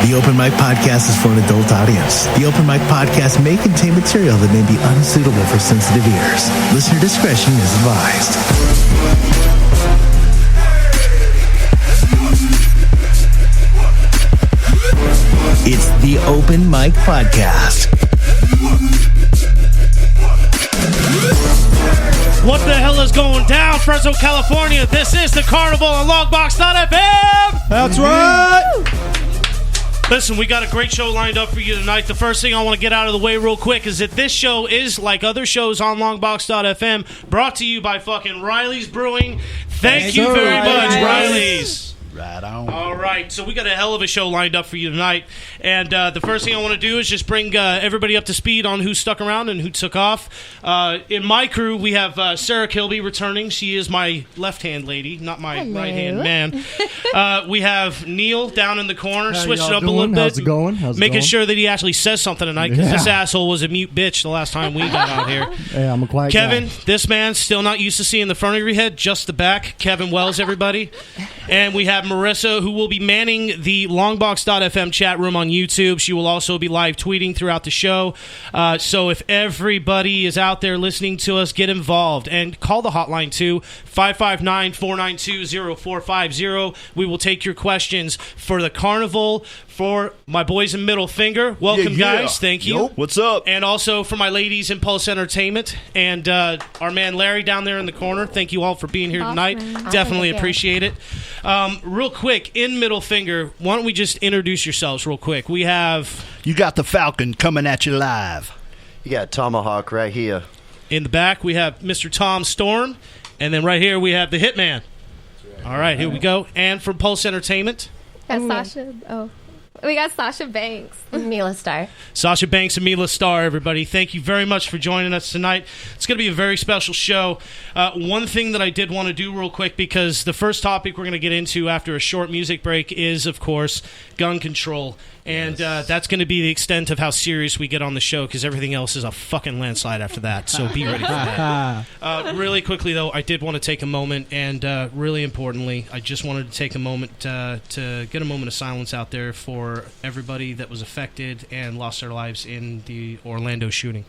The Open Mic Podcast is for an adult audience. The Open Mic Podcast may contain material that may be unsuitable for sensitive ears. Listener discretion is advised. It's the Open Mic Podcast. What the hell is going down, Fresno, California? This is the Carnival on Longbox.FM. That's right. Listen, we got a great show lined up for you tonight. The first thing I want to get out of the way real quick is that this show is, like other shows on Longbox.FM, brought to you by fucking Riley's Brewing. Thank you very much, Riley's. Right on. All right, so we got a hell of a show lined up for you tonight. And the first thing I want to do is just bring everybody up to speed on who stuck around and who took off. In my crew, we have Sarah Kilby returning. She is my left-hand lady, not my right-hand man. We have Neil down in the corner, switched it up a little bit. How's it going? Making sure that he actually says something tonight, because this asshole was a mute bitch the last time we got out here. Hey, I'm a quiet Kevin, guy. this man's still not used to seeing the front of your head, just the back. Kevin Wells, everybody. And we have Marissa, who will be manning the Longbox.FM chat room on YouTube. She will also be live tweeting throughout the show. So if everybody is out there listening to us, get involved. And call the hotline, too, 559-492-0450. We will take your questions for the Carnival, for my boys in Middle Finger. Welcome, guys. Thank you. Yo, what's up? And also for my ladies in Pulse Entertainment. And our man Larry down there in the corner. Thank you all for being here tonight. Definitely appreciate it. Real quick, in Middle Finger, why don't we just introduce yourselves real quick? We have... You got the Falcon coming at you live. You got Tomahawk right here. In the back, we have Mr. Tom Storm. And then right here, we have the Hitman. All right, here we go. And from Pulse Entertainment... We got Sasha Banks. Mila Star. Sasha Banks and Mila Star, everybody. Thank you very much for joining us tonight. It's going to be a very special show. One thing that I did want to do real quick, because the first topic we're going to get into after a short music break is, of course, gun control. And that's going to be the extent of how serious we get on the show, because everything else is a fucking landslide after that. So be ready for that. Really quickly, though, I did want to take a moment, and really importantly, I just wanted to take a moment to get a moment of silence out there for everybody that was affected and lost their lives in the Orlando shooting.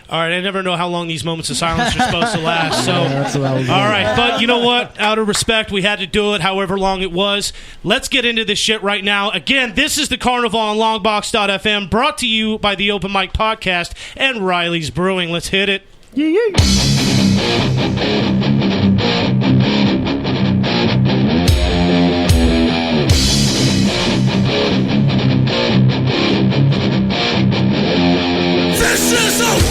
All right, I never know how long these moments of silence are supposed to last. So, all right, but you know what? Out of respect, we had to do it however long it was. Let's get into this shit right now. Again, this is the Carnival on Longbox.FM, brought to you by the Open Mic Podcast and Riley's Brewing. Let's hit it. This is a...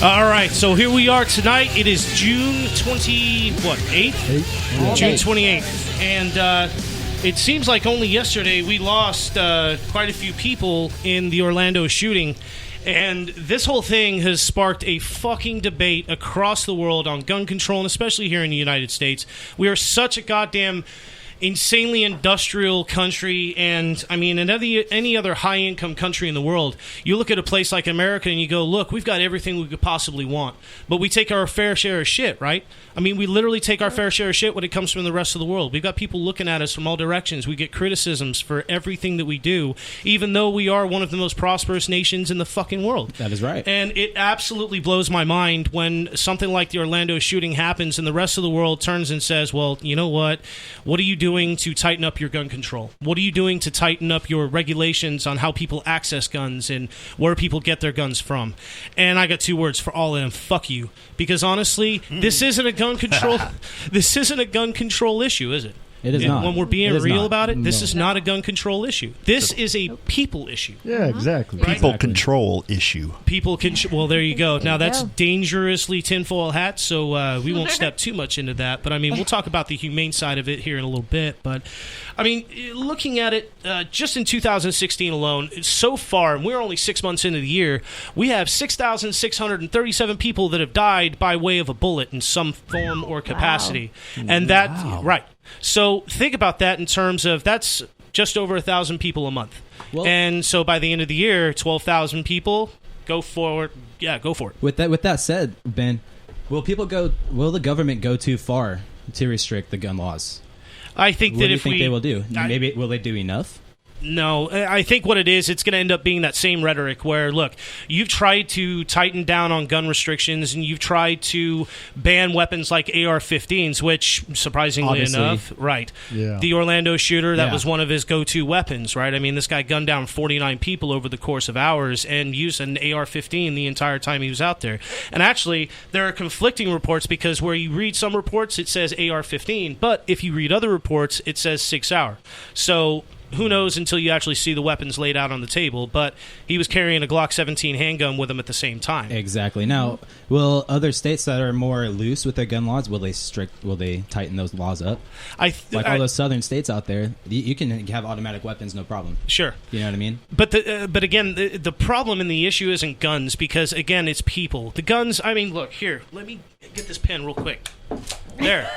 All right, so here we are tonight. It is June 8th? June 28th. And it seems like only yesterday we lost quite a few people in the Orlando shooting. And this whole thing has sparked a fucking debate across the world on gun control, and especially here in the United States. We are such a goddamn insanely industrial country, and I mean, in any other high-income country in the world, you look at a place like America and you go, look, we've got everything we could possibly want, but we take our fair share of shit, right? I mean, we literally take our fair share of shit when it comes from the rest of the world. We've got people looking at us from all directions. We get criticisms for everything that we do, even though we are one of the most prosperous nations in the fucking world. That is right. And it absolutely blows my mind when something like the Orlando shooting happens and the rest of the world turns and says, well, you know what are you doing to tighten up your gun control? What are you doing to tighten up your regulations on how people access guns and where people get their guns from? And I got two words for all of them: fuck you. Because honestly, this isn't a gun control. This isn't a gun control issue, is it? It is not. When we're being It is real not. about it, this No. is not a gun control issue. This is a people issue. Yeah, exactly. People control issue. People can. Well, there you go. Now that's go. dangerously tinfoil hat, so we won't step too much into that. But I mean, we'll talk about the humane side of it here in a little bit. But I mean, looking at it, just in 2016 alone, so far, and we're only 6 months into the year, we have 6,637 people that have died by way of a bullet in some form or capacity, and that right. So think about that in terms of that's just over 1,000 people a month. Well- And so by the end of the year, 12,000 people. Go for it. Yeah, go for it. With that said, Ben, will the government go too far to restrict the gun laws? I think What that do you if think we they will do? Maybe will they do enough? No, I think what it is, it's going to end up being that same rhetoric where, look, you've tried to tighten down on gun restrictions and you've tried to ban weapons like AR-15s, which, surprisingly Obviously. enough, right. Yeah. The Orlando shooter, that Yeah. was one of his go-to weapons, right? I mean, this guy gunned down 49 people over the course of hours and used an AR-15 the entire time he was out there. And actually, there are conflicting reports because where you read some reports, it says AR-15, but if you read other reports, it says 6 hour. So who knows until you actually see the weapons laid out on the table, but he was carrying a Glock 17 handgun with him at the same time. Exactly. Now, will other states that are more loose with their gun laws, will they tighten those laws up? Like all those southern states out there, you can have automatic weapons, no problem. Sure. You know what I mean? But again, the problem and the issue isn't guns because, again, it's people. The guns, I mean, look, here, let me get this pen real quick. There.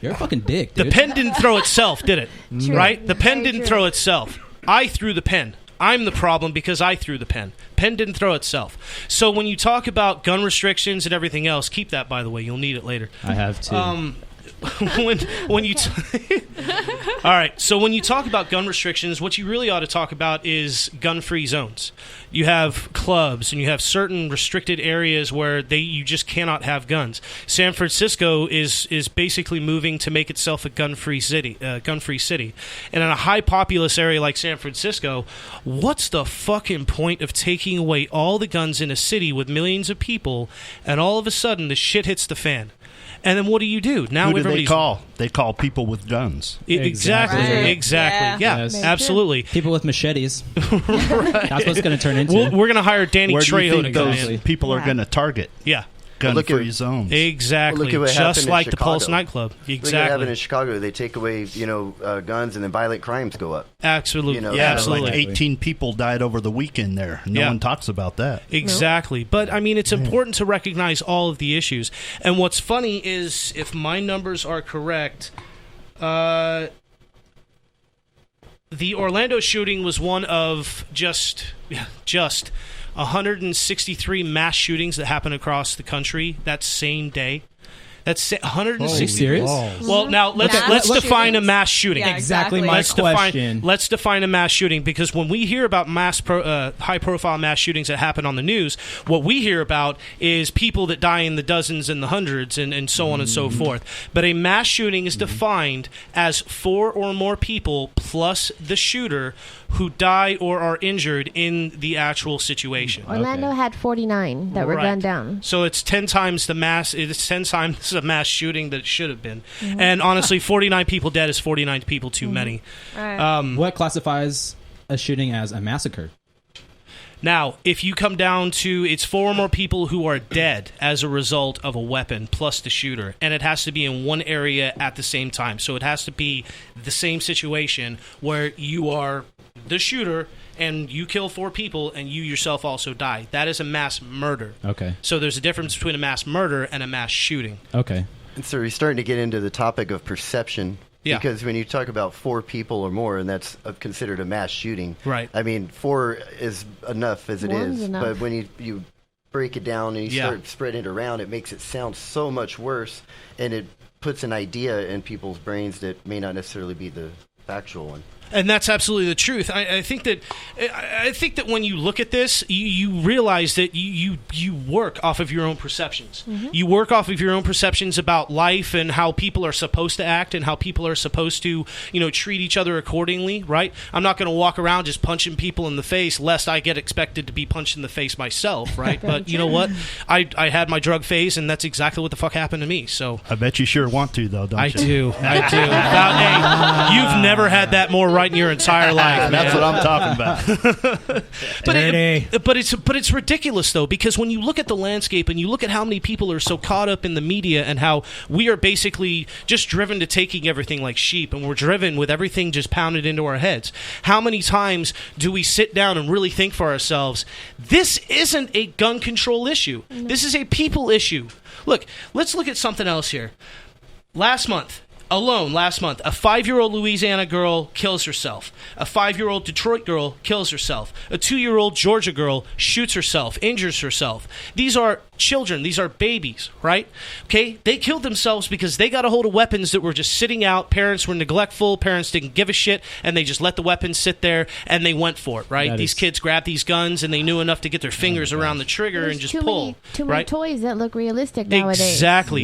You're a fucking dick, The dude. pen didn't throw itself, did it? True. Right? The pen Very didn't true. throw itself. I threw the pen. I'm the problem because I threw the pen. Pen didn't throw itself. So when you talk about gun restrictions and everything else, keep that, by the way. You'll need it later. I have to. when you all right, so when you talk about gun restrictions, what you really ought to talk about is gun-free zones. You have clubs and you have certain restricted areas where you just cannot have guns. San Francisco is basically moving to make itself a gun-free city. And in a high populous area like San Francisco, what's the fucking point of taking away all the guns in a city with millions of people, and all of a sudden the shit hits the fan? And then what do you do? Now Who do they everybody's call? They call people with guns. Exactly. Right. Exactly. Yeah, Yes. absolutely. People with machetes. That's what's going to turn into. We're going to hire Danny Where do you Trejo to think come those in. people are going to target? Yeah, Gun-free Look at- zones. exactly. Look at what happened Just in like the Chicago. Pulse nightclub. Look at what happened Exactly. in Chicago. They take away, guns, and then violent crimes go up. Absolutely. You know, Yeah, Absolutely. like 18 people died over the weekend there. No Yeah. one talks about that. Exactly. But, I mean, it's important to recognize all of the issues. And what's funny is, if my numbers are correct, the Orlando shooting was one of just 163 mass shootings that happened across the country that same day. That's 160. serious? Well, now let's Mass define a shootings? mass shooting. Yeah, Exactly my Let's question. define a mass shooting, because when we hear about high-profile mass shootings that happen on the news, what we hear about is people that die in the dozens and the hundreds and so on and so forth. But a mass shooting is defined as 4 or more people plus the shooter who die or are injured in the actual situation. Orlando had 49 that were Right. gunned down. So it's 10 times the mass. It's 10 times the mass shooting that it should have been. And honestly, 49 people dead is 49 people too many. What classifies a shooting as a massacre? Now, if you come down to it's 4 or more people who are dead as a result of a weapon plus the shooter, and it has to be in one area at the same time. So it has to be the same situation where you are the shooter and you kill 4 people and you yourself also die. That is a mass murder. Okay. So there's a difference between a mass murder and a mass shooting. Okay. And so we're starting to get into the topic of perception. Yeah. Because when you talk about 4 people or more, and that's considered a mass shooting. Right. I mean, 4 is enough as it One's is. enough. But when you break it down and you Yeah. start spreading it around, it makes it sound so much worse. And it puts an idea in people's brains that may not necessarily be the factual one. And that's absolutely the truth. I think that when you look at this, you realize that you work off of your own perceptions. Mm-hmm. You work off of your own perceptions about life and how people are supposed to act and how people are supposed to, treat each other accordingly, right? I'm not going to walk around just punching people in the face lest I get expected to be punched in the face myself, right? But you know what? I had my drug phase, and that's exactly what the fuck happened to me. So I bet you sure want to, though, don't you? I do. Hey, you've never had that more right in your entire life. That's what I'm talking about. but it's ridiculous though, because when you look at the landscape and you look at how many people are so caught up in the media and how we are basically just driven to taking everything like sheep, and we're driven with everything just pounded into our heads. How many times do we sit down and really think for ourselves, this isn't a gun control issue. This is a people issue. Look, let's look at something else here. Last month, a 5-year-old Louisiana girl kills herself. A 5-year-old Detroit girl kills herself. A 2-year-old Georgia girl shoots herself, injures herself. These are children. These are babies, right? Okay? They killed themselves because they got a hold of weapons that were just sitting out. Parents were neglectful. Parents didn't give a shit, and they just let the weapons sit there, and they went for it, right? These kids grabbed these guns, and they knew enough to get their fingers around the trigger and just pull. Too many toys that look realistic nowadays.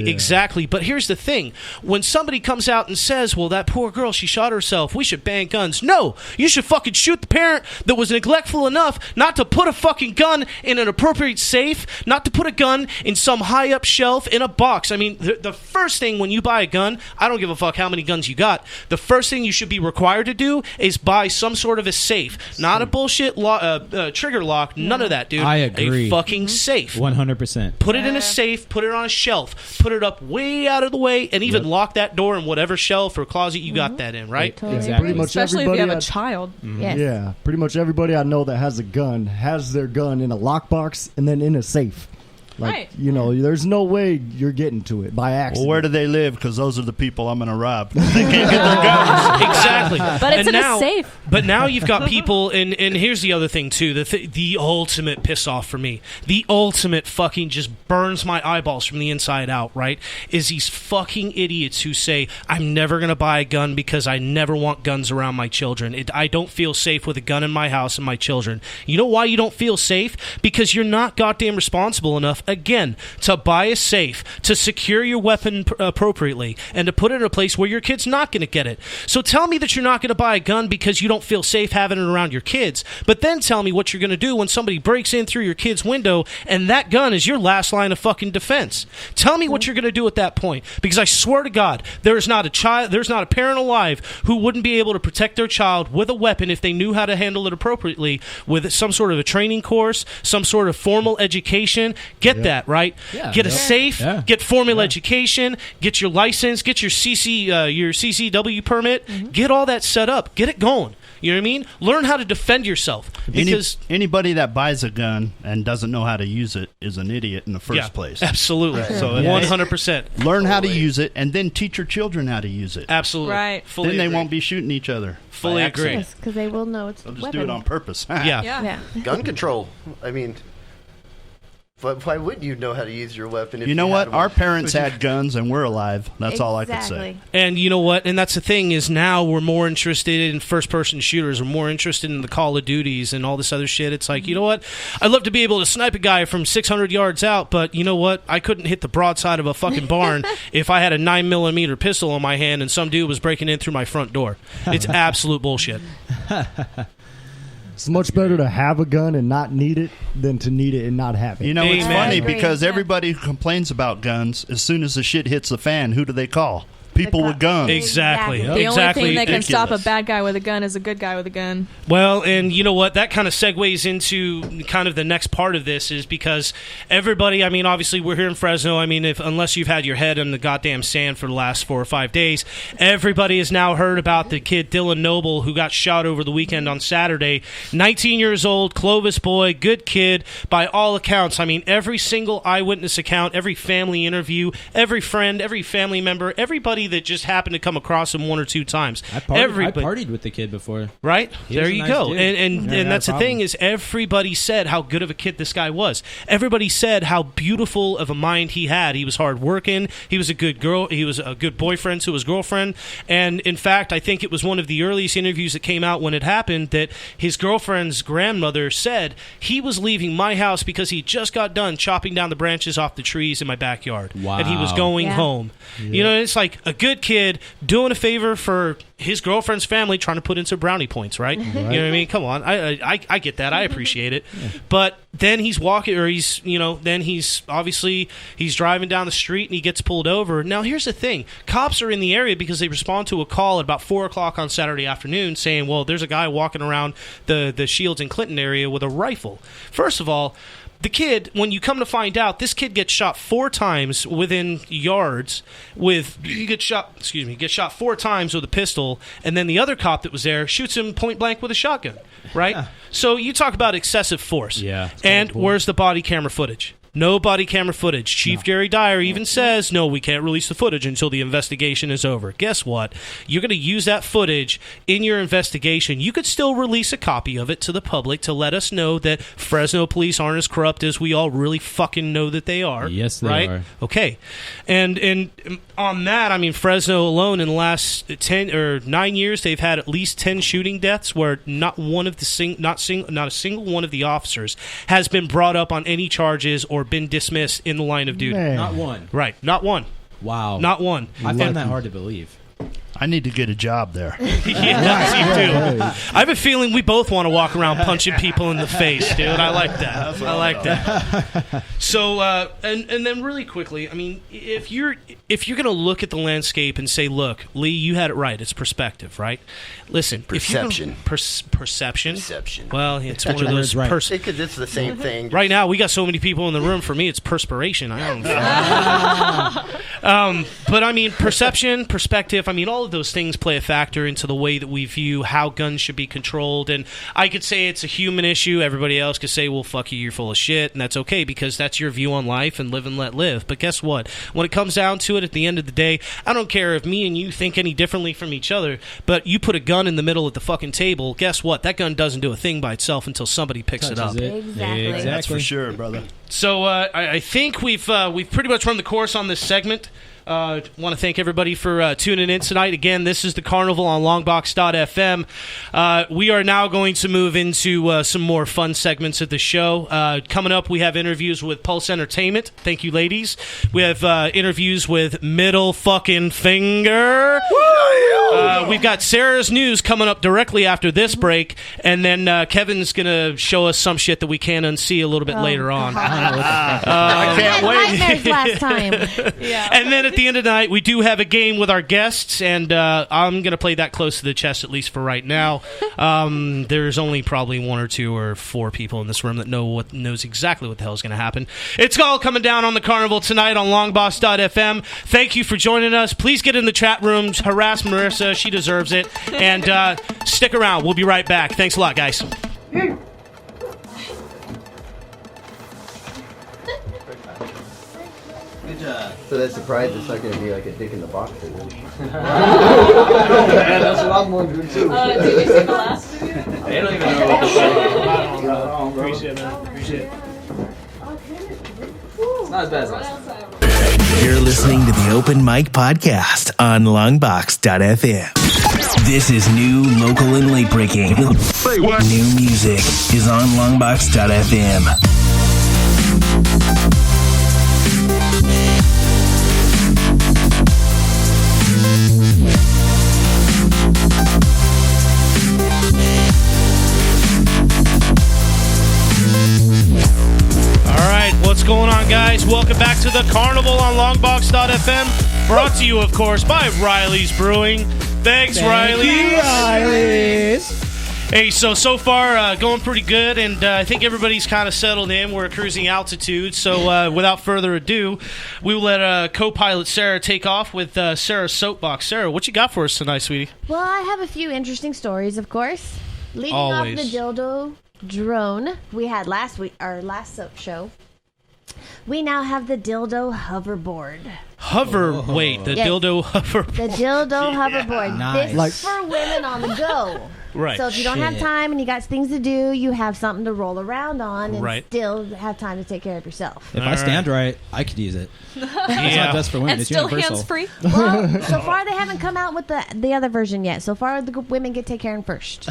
Exactly. But here's the thing. When somebody comes out and says, well, that poor girl, she shot herself, we should ban guns. No, you should fucking shoot the parent that was neglectful enough not to put a fucking gun in an appropriate safe, not to put a gun in some high up shelf in a box. I mean, the first thing when you buy a gun, I don't give a fuck how many guns you got, the first thing you should be required to do is buy some sort of a safe, not a bullshit trigger lock, none of that, dude. I agree. A fucking safe. 100%. Put it in a safe, put it on a shelf, put it up way out of the way, and even lock that door in whatever shelf or closet you got that in, right? Totally. Exactly. Pretty much Especially if you have everybody a child. Yes. Yeah, pretty much everybody I know that has a gun has their gun in a lockbox and then in a safe. Like, there's no way you're getting to it by accident. Well, where do they live? Because those are the people I'm going to rob. They can't get their guns. Exactly. But it's in a safe. But now you've got people, and here's the other thing, too. The ultimate piss off for me, the ultimate fucking just burns my eyeballs from the inside out, right, is these fucking idiots who say, I'm never going to buy a gun because I never want guns around my children. I don't feel safe with a gun in my house and my children. You know why you don't feel safe? Because you're not goddamn responsible enough, again, to buy a safe, to secure your weapon appropriately, and to put it in a place where your kid's not going to get it. So tell me that you're not going to buy a gun because you don't feel safe having it around your kids, but then tell me what you're going to do when somebody breaks in through your kid's window and that gun is your last line of fucking defense. Tell me what you're going to do at that point, because I swear to God, there's not a parent alive who wouldn't be able to protect their child with a weapon if they knew how to handle it appropriately with some sort of a training course, some sort of formal education. Get that, right? Yeah. Get a safe, get formal education, get your license, get your CCW permit, get all that set up, get it going. You know what I mean? Learn how to defend yourself. Because anybody that buys a gun and doesn't know how to use it is an idiot in the first place. Absolutely. Right. So 100%. Learn how to use it and then teach your children how to use it. Absolutely. Right. Fully then they agree. won't be shooting each other. Fully agree. Yes, because they will know it's a They'll just weapon. do it on purpose. Yeah. Gun control. I mean, why wouldn't you know how to use your weapon? If You know had what? one? Our parents had guns and we're alive. That's all I can say. And you know what? And that's the thing is now we're more interested in first-person shooters. We're more interested in the Call of Duties and all this other shit. It's like, you know what? I'd love to be able to snipe a guy from 600 yards out, but you know what? I couldn't hit the broadside of a fucking barn if I had a 9mm pistol in my hand and some dude was breaking in through my front door. It's absolute bullshit. It's much better to have a gun and not need it than to need it and not have it. You know, it's Amen. funny I agree. because everybody who complains about guns, as soon as the shit hits the fan, who do they call? People with guns. Exactly. Exactly. The only thing that can ridiculous. stop a bad guy with a gun is a good guy with a gun. Well, and you know what? That kind of segues into kind of the next part of this is because everybody, I mean, obviously we're here in Fresno. I mean, unless you've had your head in the goddamn sand for the last 4 or 5 days, everybody has now heard about the kid Dylan Noble who got shot over the weekend on Saturday. 19 years old, Clovis boy, good kid by all accounts. I mean, every single eyewitness account, every family interview, every friend, every family member, everybody somebody that just happened to come across him one or two times. I partied with the kid before. Right? There was a you nice go. dude. And that's the thing is everybody said how good of a kid this guy was. Everybody said how beautiful of a mind he had. He was hardworking. He was a good girl. He was a good boyfriend to his girlfriend. And in fact, I think it was one of the earliest interviews that came out when it happened that his girlfriend's grandmother said he was leaving my house because he just got done chopping down the branches off the trees in my backyard. Wow. And he was going home. Yeah. You know, it's like a good kid doing a favor for his girlfriend's family, trying to put in some brownie points, right? You know what I mean? Come on. I get that. I appreciate it. Yeah. But then he's walking, or he's driving down the street and he gets pulled over. Now, here's the thing. Cops are in the area because they respond to a call at about 4 o'clock on Saturday afternoon saying, well, there's a guy walking around the Shields and Clinton area with a rifle. First of all, the kid, when you come to find out, this kid gets shot 4 times within yards gets shot 4 times with a pistol, and then the other cop that was there shoots him point blank with a shotgun, right? Yeah. So you talk about excessive force. Yeah. And where's the body camera footage? No body camera footage. Chief Gary Dyer even says, no, we can't release the footage until the investigation is over. Guess what? You're going to use that footage in your investigation. You could still release a copy of it to the public to let us know that Fresno police aren't as corrupt as we all really fucking know that they are. Yes, they are. Okay. And on that, I mean, Fresno alone in the last 9 years, they've had at least 10 shooting deaths where not a single one of the officers has been brought up on any charges or been dismissed in the line of duty. Man. Not one. Right. Not one. Wow. Not one. I find that hard to believe. I need to get a job there. Yes, you do. I have a feeling we both want to walk around punching people in the face, dude. I like that. I like that. So, and then really quickly, I mean, if you're going to look at the landscape and say, look, Lee, you had it right. It's perspective, right? Listen. Perception. Perception? Perception. Well, it's one of those... Because it's the same thing. Right now, we got so many people in the room. For me, it's perspiration. I don't know. But, I mean, perception, perspective, I mean, all of those things play a factor into the way that we view how guns should be controlled. And I could say it's a human issue. Everybody else could say, well, fuck you, you're full of shit. And that's okay because that's your view on life and live and let live. But guess what? When it comes down to it, at the end of the day, I don't care if me and you think any differently from each other, but you put a gun in the middle of the fucking table, guess what? That gun doesn't do a thing by itself until somebody picks it up. Exactly. That's for sure, brother. So I think we've pretty much run the course on this segment. Want to thank everybody for tuning in tonight. Again, this is the Carnival on Longbox.FM. We are now going to move into some more fun segments of the show. Coming up, we have interviews with Pulse Entertainment. Thank you, ladies. We have interviews with Middle Fucking Finger. We've got Sarah's News coming up directly after this break, and then Kevin's going to show us some shit that we can't unsee a little bit later on. I can't wait. Nightmares last time. Yeah. And then at the end of the night, we do have a game with our guests, and I'm going to play that close to the chest, at least for right now. There's only probably 1 or 2 or 4 people in this room that knows exactly what the hell is going to happen. It's all coming down on the Carnival tonight on Longbox.FM. Thank you for joining us. Please get in the chat rooms, harass Marissa. She deserves it. And stick around. We'll be right back. Thanks a lot, guys. So that surprise is not going to be like a dick in the box. Is it? Man, that's what I'm wondering too. Did you see the last video? They don't even know what to say. Appreciate it, man. Appreciate it. It's not as bad as last time. You're listening to the Open Mic Podcast on Longbox.FM. This is new, local, and late breaking. Wait, what? New music is on Longbox.FM. What's going on, guys? Welcome back to the Carnival on Longbox.FM. Brought to you, of course, by Riley's Brewing. Thanks, Riley. Hey, so far, going pretty good, and I think everybody's kind of settled in. We're at cruising altitude, so without further ado, we will let co-pilot Sarah take off with Sarah's Soapbox. Sarah, what you got for us tonight, sweetie? Well, I have a few interesting stories, of course. Leading Always. off the dildo drone we had last week, our last soap show. We now have the dildo hoverboard. Wait, the Yes. dildo hover. The dildo hoverboard. Nice. This is for women on the go. Right. So if you don't have time and you got things to do, you have something to roll around on and Right. still have time to take care of yourself. If I stand right, I could use it. It's not just for women. And It's still universal. hands-free. Well, so far they haven't come out with the other version yet. So far the women get to take care of first.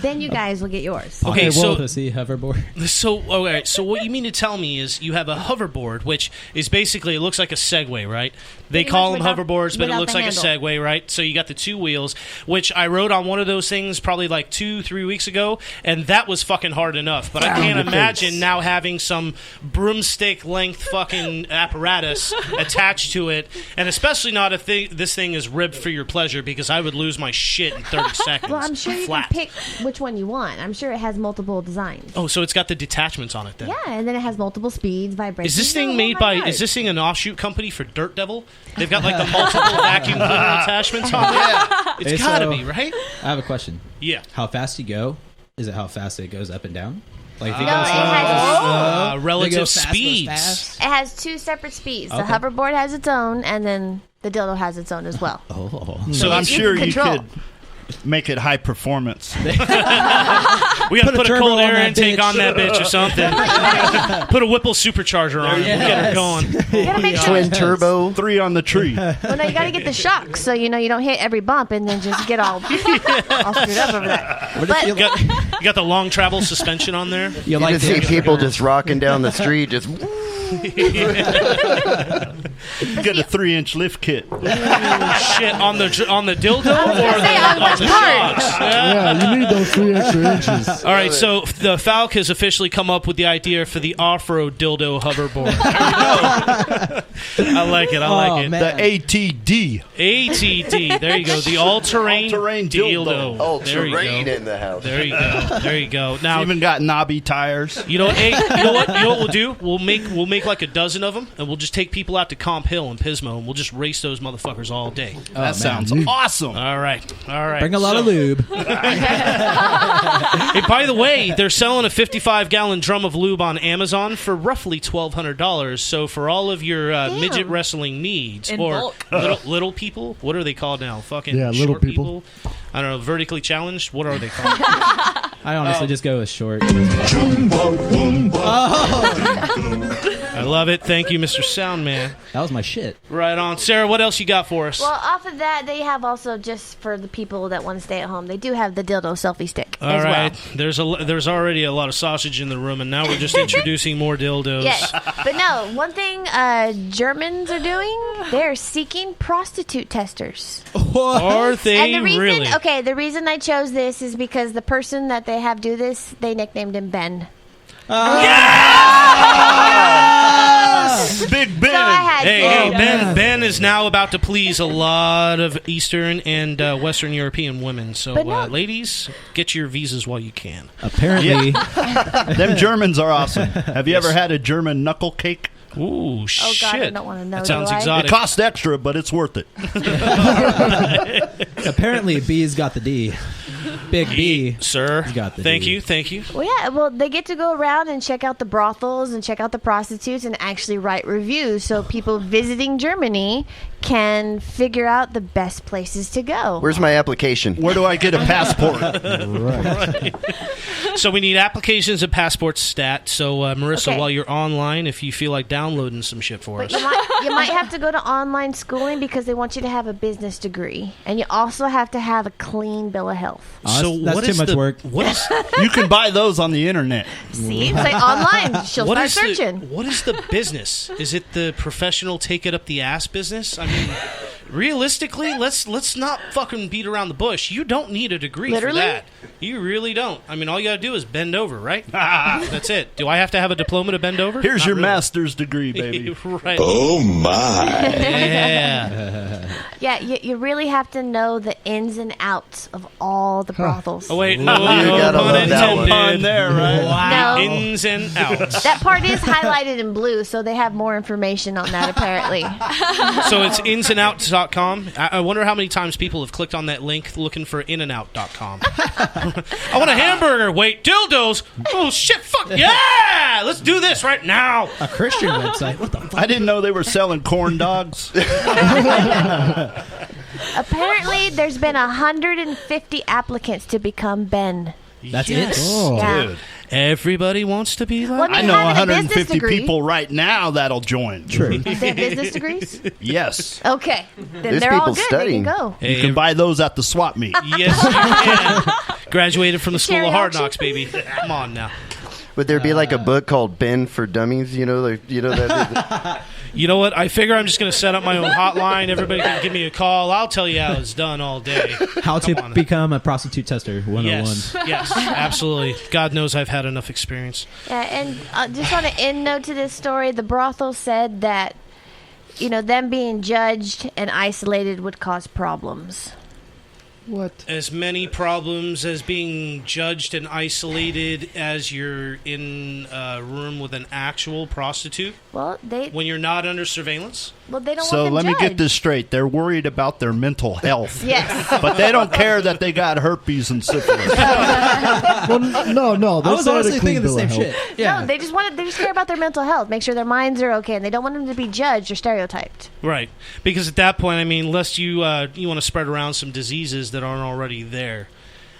Then you guys will get yours. Okay, so pussy hoverboard. So what you mean to tell me is you have a hoverboard, which is basically it looks like a Segway, right? They Pretty call much them without- hoverboards, but it without looks the like handle. a Segway, right? So you got the two wheels, which I rode on one of those things probably like 2-3 weeks ago, and that was fucking hard enough. But I can't imagine now having some broomstick length fucking apparatus attached to it, and especially not if this thing is ribbed for your pleasure, because I would lose my shit in 30 seconds. Well, I'm sure you flat. can pick which one you want. I'm sure it has multiple designs. Oh, so it's got the detachments on it then. Yeah, and then it has multiple speeds, vibrations. Is this thing Oh, made my by? God. Is this thing an offshoot company for Dirt Devil? They've got like the multiple vacuum cleaner attachments on there. It's Hey, gotta so- be right. I have a question. Yeah. How fast you go? Is it how fast it goes up and down? Like if you No, go it slow, has- they go relative fast, goes speeds. fast. It has two separate speeds. The Okay. hoverboard has its own, and then the dildo has its own as well. Oh. So I'm sure you control. could make it high performance. We gotta put a turbo cold on air that intake bitch. on that bitch or something. Put a Whipple supercharger on it. We'll get it going. You gotta make sure. Twin turbo. 3 on the tree. Well, no, you gotta get the shock, so you know you don't hit every bump and then just get all screwed up over that. But You got the long travel suspension on there. You You like just see the people just rocking down the street, just Get a 3-inch lift kit. Shit on the dildo or say, on which the part? shocks? Yeah, you need those 3 extra inches. All right, so the Falk has officially come up with the idea for the off-road dildo hoverboard. I like it. I like it. man. The ATD. ATD. There you go. The all-terrain, All-terrain dildo. all There you terrain go. in the house. There you go. There you go. Now, Even got knobby tires. you know what we'll do? We'll make like a dozen of them, and we'll just take people out to Comp Hill and Pismo, and we'll just race those motherfuckers all day. That sounds awesome. All right. Bring a lot of lube. Hey, by the way, they're selling a 55-gallon drum of lube on Amazon for roughly $1,200. So for all of your midget wrestling needs, In or bulk. little people, what are they called now? Fucking Yeah, little short people. I don't know, vertically challenged. What are they called? I honestly just go with short. I love it. Thank you, Mr. Soundman. That was my shit. Right on, Sarah. What else you got for us? well, off of that, they have also just for the people that want to stay at home. They do have the dildo selfie stick All as right, well. there's already a lot of sausage in the room, and now we're just introducing more dildos. Yes, but no. One thing Germans are doing, they're seeking prostitute testers. Are they And the reason, really? okay, the reason I chose this is because the person that they have do this, they nicknamed him Ben. Big Ben. So I had Hey, to. Ben is now about to please a lot of Eastern and Western European women. So, But no- ladies, get your visas while you can. Apparently, Them Germans are awesome. Have you ever had a German knuckle cake? Ooh, Oh shit. God, I don't want to know. That sounds do I? exotic. It costs extra, but it's worth it. apparently B's got the D. Big B. Sir, He's got the thank D. you, thank you. Well, yeah. Well, they get to go around and check out the brothels and check out the prostitutes and actually write reviews, so people visiting Germany can figure out the best places to go. Where's my application? Where do I get a passport? Right. So we need applications and passports stat. So, Marissa, Okay. while you're online, if you feel like downloading some shit for But us. you might have to go to online schooling because they want you to have a business degree, and you also have to have a clean bill of health. Oh, So that's what too is much the- work. What is You can buy those on the internet. See, it's like online. She'll what start is searching. what is the business? Is it the professional take it up the ass business? I mean, realistically, let's not fucking beat around the bush. You don't need a degree Literally? for that. You really don't. I mean, all you gotta do is bend over, right? That's it. Do I have to have a diploma to bend over? Here's Not your really. master's degree, baby. Right. Oh my. Yeah. Yeah, you really have to know the ins and outs of all the brothels. Oh, wait. You No gotta pun love that one. intended. there, right? Wow. No. Ins and outs. That part is highlighted in blue, so they have more information on that, apparently. So it's insandouts.com. I wonder how many times people have clicked on that link looking for inandout.com. I want a hamburger. Wait, dildos. Oh, shit, fuck. Yeah! Let's do this right now. A Christian website. What the fuck? I didn't know they were selling corn dogs. Apparently, there's been 150 applicants to become Ben. That's Yes. it? Oh. Yeah. Dude, Everybody wants to be like Well, I know having a business 150 degree. people right now that'll join. True. They have business degrees? Yes. Okay. Then There's they're all people good. studying. They can go. You can buy those at the swap meet. Yes, you can. Graduated from the School Cherry of Hard auction? Knocks, baby. Come on now. Would there be like a book called Ben for Dummies? You know that. You know what? I figure I'm just going to set up my own hotline. Everybody can give me a call. I'll tell you how it's done all day. How to Come on. become a prostitute tester 101. Yes, absolutely. God knows I've had enough experience. Yeah, and just on an end note to this story, the brothel said that, them being judged and isolated would cause problems. What? As many problems as being judged and isolated as you're in a room with an actual prostitute Well, when you're not under surveillance. they don't So want them let me get judged. this straight. They're worried about their mental health. Yes. But they don't care that they got herpes and syphilis. Well, no. I was honestly thinking the same shit. Yeah. No, they just care about their mental health, make sure their minds are okay, and they don't want them to be judged or stereotyped. Right. Because at that point, I mean, lest you want to spread around some diseases that aren't already there.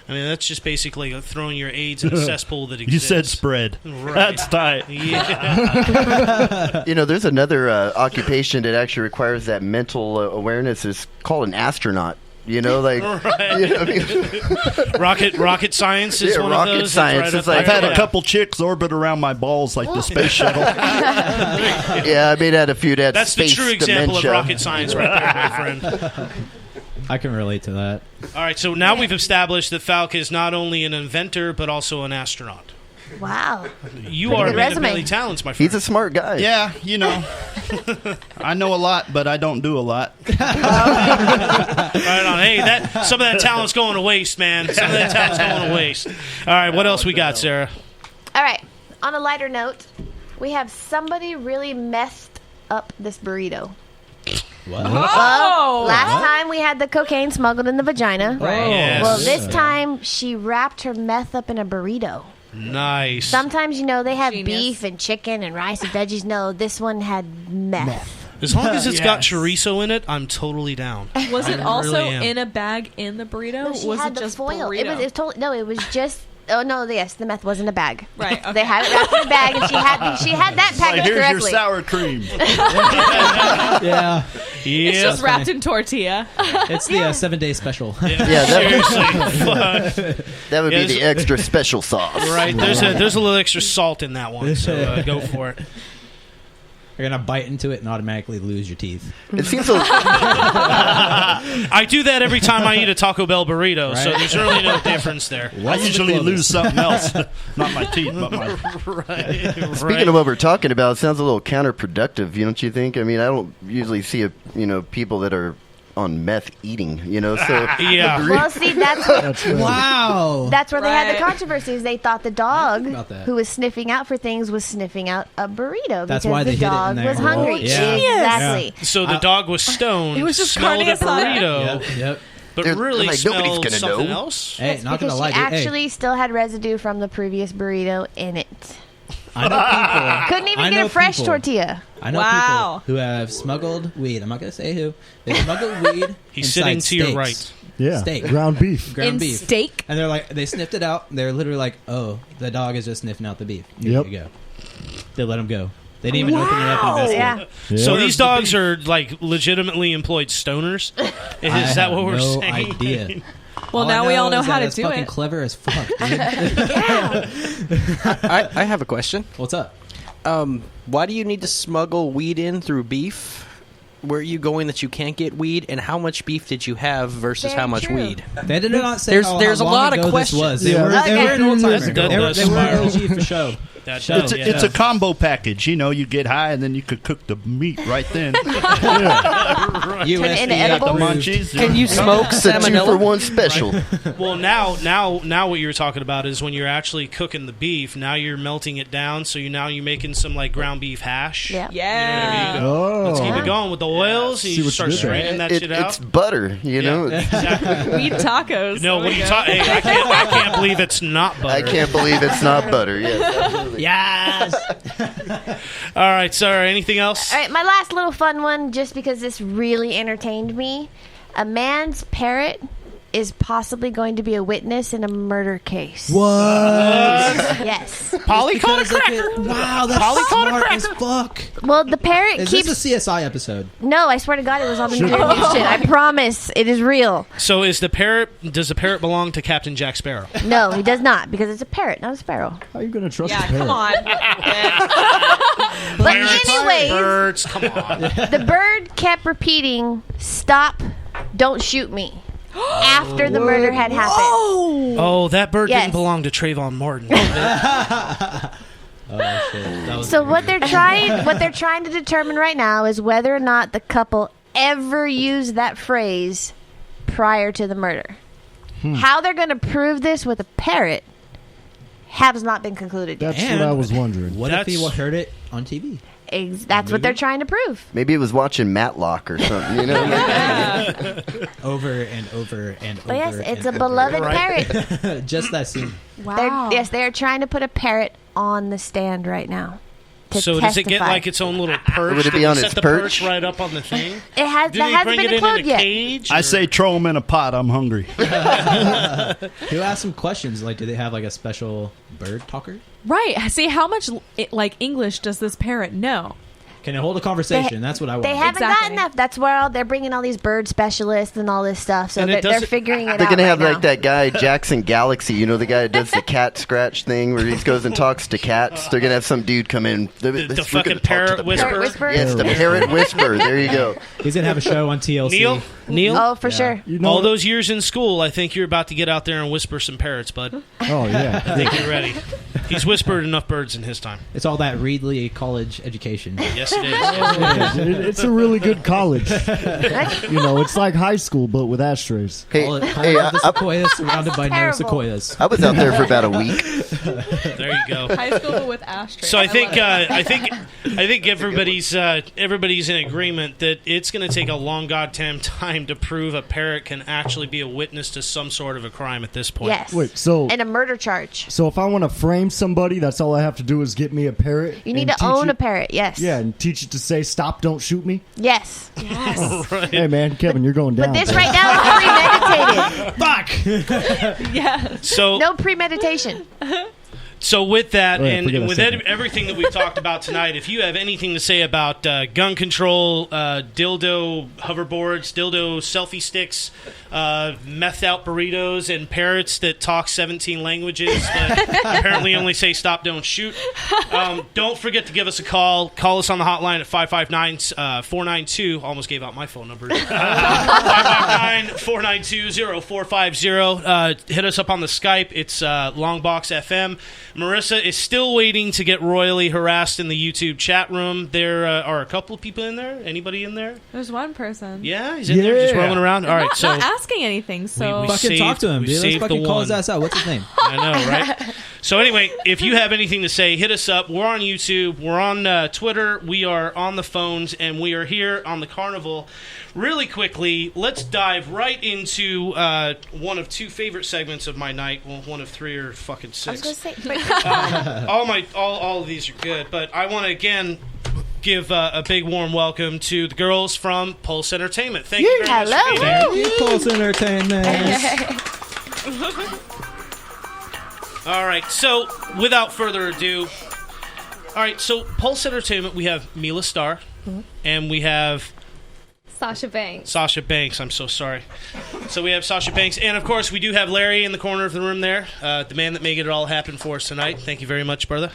I mean, that's just basically throwing your AIDS in a cesspool that exists. You said spread. Right. That's tight. Yeah. There's another occupation that actually requires that mental awareness. It's called an astronaut. Right. Rocket science is one rocket of those. science. That's right It's up I've there. had a couple chicks orbit around my balls like the space shuttle. Yeah, I made had a few that That's the space true example dementia. of rocket science right there, my friend. I can relate to that. All right, so now we've established that Falk is not only an inventor, but also an astronaut. Wow. You Pretty are a good man of resume. many talents, my friend. He's a smart guy. Yeah, I know a lot, but I don't do a lot. Right on. Hey, some of that talent's going to waste, man. Some of that talent's going to waste. All right, what else we got, Sarah? All right. On a lighter note, we have somebody really messed up this burrito. What? Well, last time we had the cocaine smuggled in the vagina. Right. Yes. Well, this time she wrapped her meth up in a burrito. Nice. Sometimes, they have Genius. beef and chicken and rice and veggies. No, this one had meth. As long as it's got chorizo in it, I'm totally down. Was it I also really am. in a bag in the burrito? No, she was had it the just foil. burrito? It was just. Oh no! Yes, the meth was in a bag. Right, okay. They had it wrapped in a bag, and she had that Like, packaged here's your correctly. sour cream. Yeah. It's Yeah. just wrapped in tortilla. It's the 7-day special. Yeah, Seriously. that would Yeah, be the extra special sauce. Right. There's a little extra salt in that one, so go for it. You're going to bite into it and automatically lose your teeth. It seems so. I do that every time I eat a Taco Bell burrito, so Right. there's really no difference there. I usually lose something else. Not my teeth, but my... Right. Speaking of what we're talking about, it sounds a little counterproductive, don't you think? I mean, I don't usually see people that are on meth eating, so Yeah. Well, see, that's Wow. that's where they had the Right. controversies. They thought the dog about that. who was sniffing out for things was sniffing out a burrito That's because why they the hid it in dog there. was hungry. Oh, yeah. Exactly. So the dog was stoned, It was just smelled carne a asada. burrito, Yep. but They're really like, nobody's smelled gonna something know. else. Hey, It's not going to because lie. she dude. Hey, actually still had residue from the previous burrito in it. I know people. Couldn't even I get know a fresh people. tortilla. I know Wow. people who have smuggled weed. I'm not going to say who. They smuggled weed. He's inside sitting to your steaks. right. Yeah, Steak. ground beef. Ground in beef. steak? And they're like, they sniffed it out. They're literally like, oh, the dog is just sniffing out the beef. Here Yep. you go. They let him go. They didn't even open it up and investigate. Yeah. So these dogs are like legitimately employed stoners. Is I that have what we're no saying? idea. Well, All now I we all know is how that to it's do fucking it. clever as fuck, dude. I have a question. What's up? Why do you need to smuggle weed in through beef? Where are you going that you can't get weed, and how much beef did you have versus Very how much true. weed? They did not say There's how a long lot of ago this questions. was. They Yeah. were Okay. an old timer. That They were does spiral. OG for show. It's a combo package. You know, you get high and then you could cook the meat right then. Can you smoke salmonella? 2-for-1 special. Well, now what you're talking about is when you're actually cooking the beef. Now you're melting it down, so you're making some like ground beef hash. Yeah. Yeah. You know, let's keep it going with the oils. And you start straining that shit out. It's butter, you know. Exactly. We eat tacos. No, what are you talking? Hey, I can't believe it's not butter. I can't believe it's not butter. Yes, absolutely. Yes. All right, Sarah. Anything else? All right, my last little fun one, just because this really entertained me. A man's parrot is possibly going to be a witness in a murder case. What? Yes. Polly called a cracker. Wow, that's smart as fuck. Well, the parrot Is keeps... this a CSI episode? No, I swear to God, it was on the news shit. I promise. It is real. So does the parrot belong to Captain Jack Sparrow? No, he does not, because it's a parrot, not a sparrow. How are you going to trust Yeah, a parrot? come on. But Parrots, anyways, birds, come on. the bird kept repeating, "Stop, don't shoot me," after the murder had happened. Oh, that bird Yes. didn't belong to Trayvon Martin. So what they're trying to determine right now is whether or not the couple ever used that phrase prior to the murder. How they're going to prove this with a parrot has not been concluded yet. That's what I was wondering. What if he heard it on TV? That's what they're trying to prove. Maybe he was watching Matlock or something, you know? Over and over and over. But yes, it's a and beloved over. parrot. Just that scene. Wow. They're trying to put a parrot on the stand right now. So does it get like its own little perch? Would it be Did on they its set the perch? right up on the thing? It has. Do That they hasn't bring been it in included a yet. cage? I say throw them in a pot. I'm hungry. Who asked some questions? Like, do they have like a special bird talker? Right. See, how much English does this parrot know? Can it hold a conversation? That's what I want. They haven't gotten enough. That's where they're bringing all these bird specialists and all this stuff. So they're figuring it out. They're going to have right like that guy, Jackson Galaxy, you know, the guy that does the cat scratch thing where he goes and talks to cats. They're going to have some dude come in. The fucking parrot whisperer? Yes, the parrot whisperer. There you go. He's going to have a show on TLC. Neil? Oh, for sure. You know all what? those years in school, I think you're about to get out there and whisper some parrots, bud. Oh, yeah. I think you're ready. He's whispered enough birds in his time. It's all that Reedley College education. Yes, it is. It's a really good college. You know, it's like high school, but with ashtrays. Hey, the sequoias surrounded by no terrible. sequoias. I was out there for about a week. There you go. High school with ashtrays. So I think everybody's in agreement that it's going to take a long goddamn time to prove a parrot can actually be a witness to some sort of a crime at this point. Yes. Wait, so And a murder charge. so if I want to frame somebody, that's all I have to do is get me a parrot. You need and to teach own it- a parrot. Yes. Yeah, and teach it to say, "Stop, don't shoot me." Yes. Hey, man, Kevin, you're going down. But this right now is premeditated. Fuck. Yeah. So No premeditation. So with that, Oh, yeah, forget and I with said that. everything that we've talked about tonight, if you have anything to say about gun control, dildo hoverboards, dildo selfie sticks, methed out burritos, and parrots that talk 17 languages but apparently only say stop, don't shoot, don't forget to give us a call. Call us on the hotline at 559-492. Almost gave out my phone number. 559-492-0450. Hit us up on the Skype. It's Longbox.FM. Marissa is still waiting to get royally harassed in the YouTube chat room. There are a couple of people in there. Anybody in there? There's one person. Yeah, he's in there just rolling around. All right, not, so not asking anything. So we Fucking talk to him, we dude. Let's saved fucking the call one. his ass out. What's his name? I know, right? So anyway, if you have anything to say, hit us up. We're on YouTube. We're on Twitter. We are on the phones, and we are here on the Carnival. Really quickly, let's dive right into one of two favorite segments of my night. Well, one of three or fucking I was six. going to say. All of these are good, but I want to again give a big warm welcome to the girls from Pulse Entertainment. Thank you very much for being here. Thank you, Pulse Entertainment. All right, so without further ado, all right, so Pulse Entertainment, we have Mila Starr, and we have Sasha Banks. Sasha Banks. I'm so sorry. So we have Sasha Banks, and of course we do have Larry in the corner of the room there, the man that made it all happen for us tonight. Thank you very much, brother.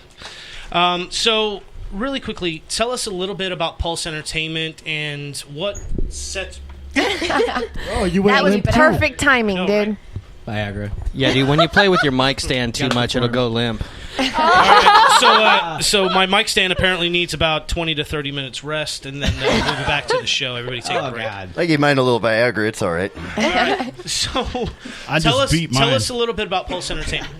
So really quickly, tell us a little bit about Pulse Entertainment and what sets. Oh, you went That was limp too. perfect timing, No, dude. Viagra. Yeah, dude, when you play with your mic stand too much, it'll go limp. Right, so my mic stand apparently needs about 20 to 30 minutes rest, and then we'll be back to the show. Everybody take a break. I gave mine a little Viagra. It's all right. All right. So tell us a little bit about Pulse Entertainment.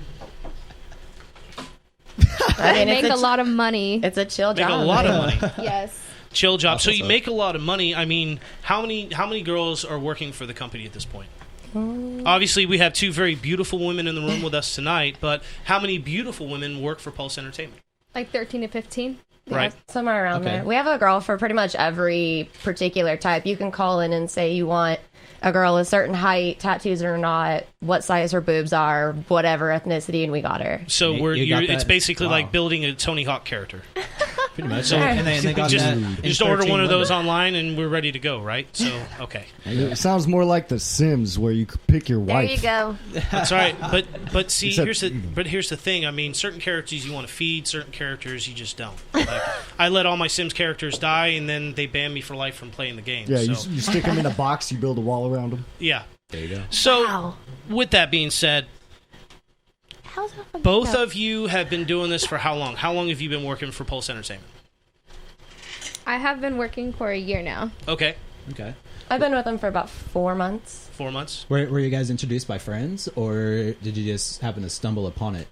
I make a lot of money. It's a chill Make job. a lot of money. Yes. Chill job. So you make a lot of money. I mean, how many girls are working for the company at this point? Obviously, we have two very beautiful women in the room with us tonight, but how many beautiful women work for Pulse Entertainment? Like 13 to 15. Right. Somewhere around there. We have a girl for pretty much every particular type. You can call in and say you want a girl a certain height, tattoos or not, what size her boobs are, whatever ethnicity, and we got her. So it's basically like building a Tony Hawk character. Pretty much. So And they got just order one of those online and we're ready to go, right? So, okay. It sounds more like The Sims, where you could pick your wife. There you go. That's right. But see, Except- here's the thing. I mean, certain characters you want to feed, certain characters you just don't. Like, I let all my Sims characters die, and then they ban me for life from playing the game. Yeah, so. you stick them in a box, you build a wall around them. Yeah. There you go. So, with that being said, both of you have been doing this for how long? How long have you been working for Pulse Entertainment? I have been working for a year now. Okay. I've been with them for about 4 months. 4 months? Were you guys introduced by friends, or did you just happen to stumble upon it?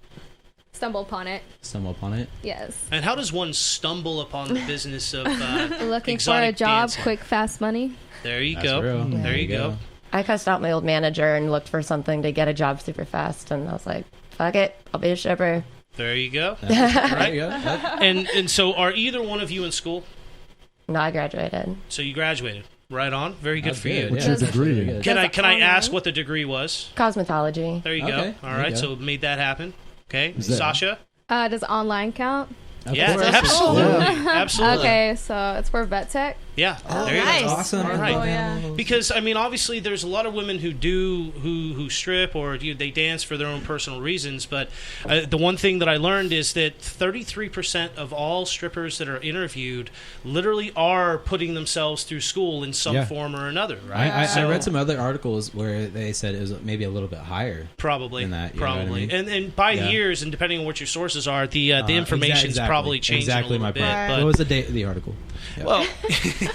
Stumble upon it. Yes. And how does one stumble upon the business of Looking for a exotic job, dancing? quick, fast money. There you That's go. real. There There you you go. go. I cussed out my old manager and looked for something to get a job super fast, and I was like, fuck it, I'll be a stripper. There you go. There Right? you go. And so are either one of you in school? No, I graduated. So you graduated. Right on. Very good That's for you. good, What's yeah. your degree? Good. Can I online? ask what the degree was? Cosmetology. There you Okay, go. All there you right, go. so made that happen. Okay, Is that- Sasha. Does online count? Of Yeah, course. absolutely, absolutely. Okay, so it's for vet tech. Yeah, there you nice. go. Awesome. All right. Oh, yeah. Because I mean, obviously, there's a lot of women who strip or they dance for their own personal reasons. But the one thing that I learned is that 33% of all strippers that are interviewed literally are putting themselves through school in some Yeah. form or another. Right? I read some other articles where they said it was maybe a little bit higher. Probably, than that, you know what I probably, mean? and by Yeah. years, and depending on what your sources are, the information's exactly. probably changing Exactly a little my bit. point. But What was the date of the article? Yeah. well,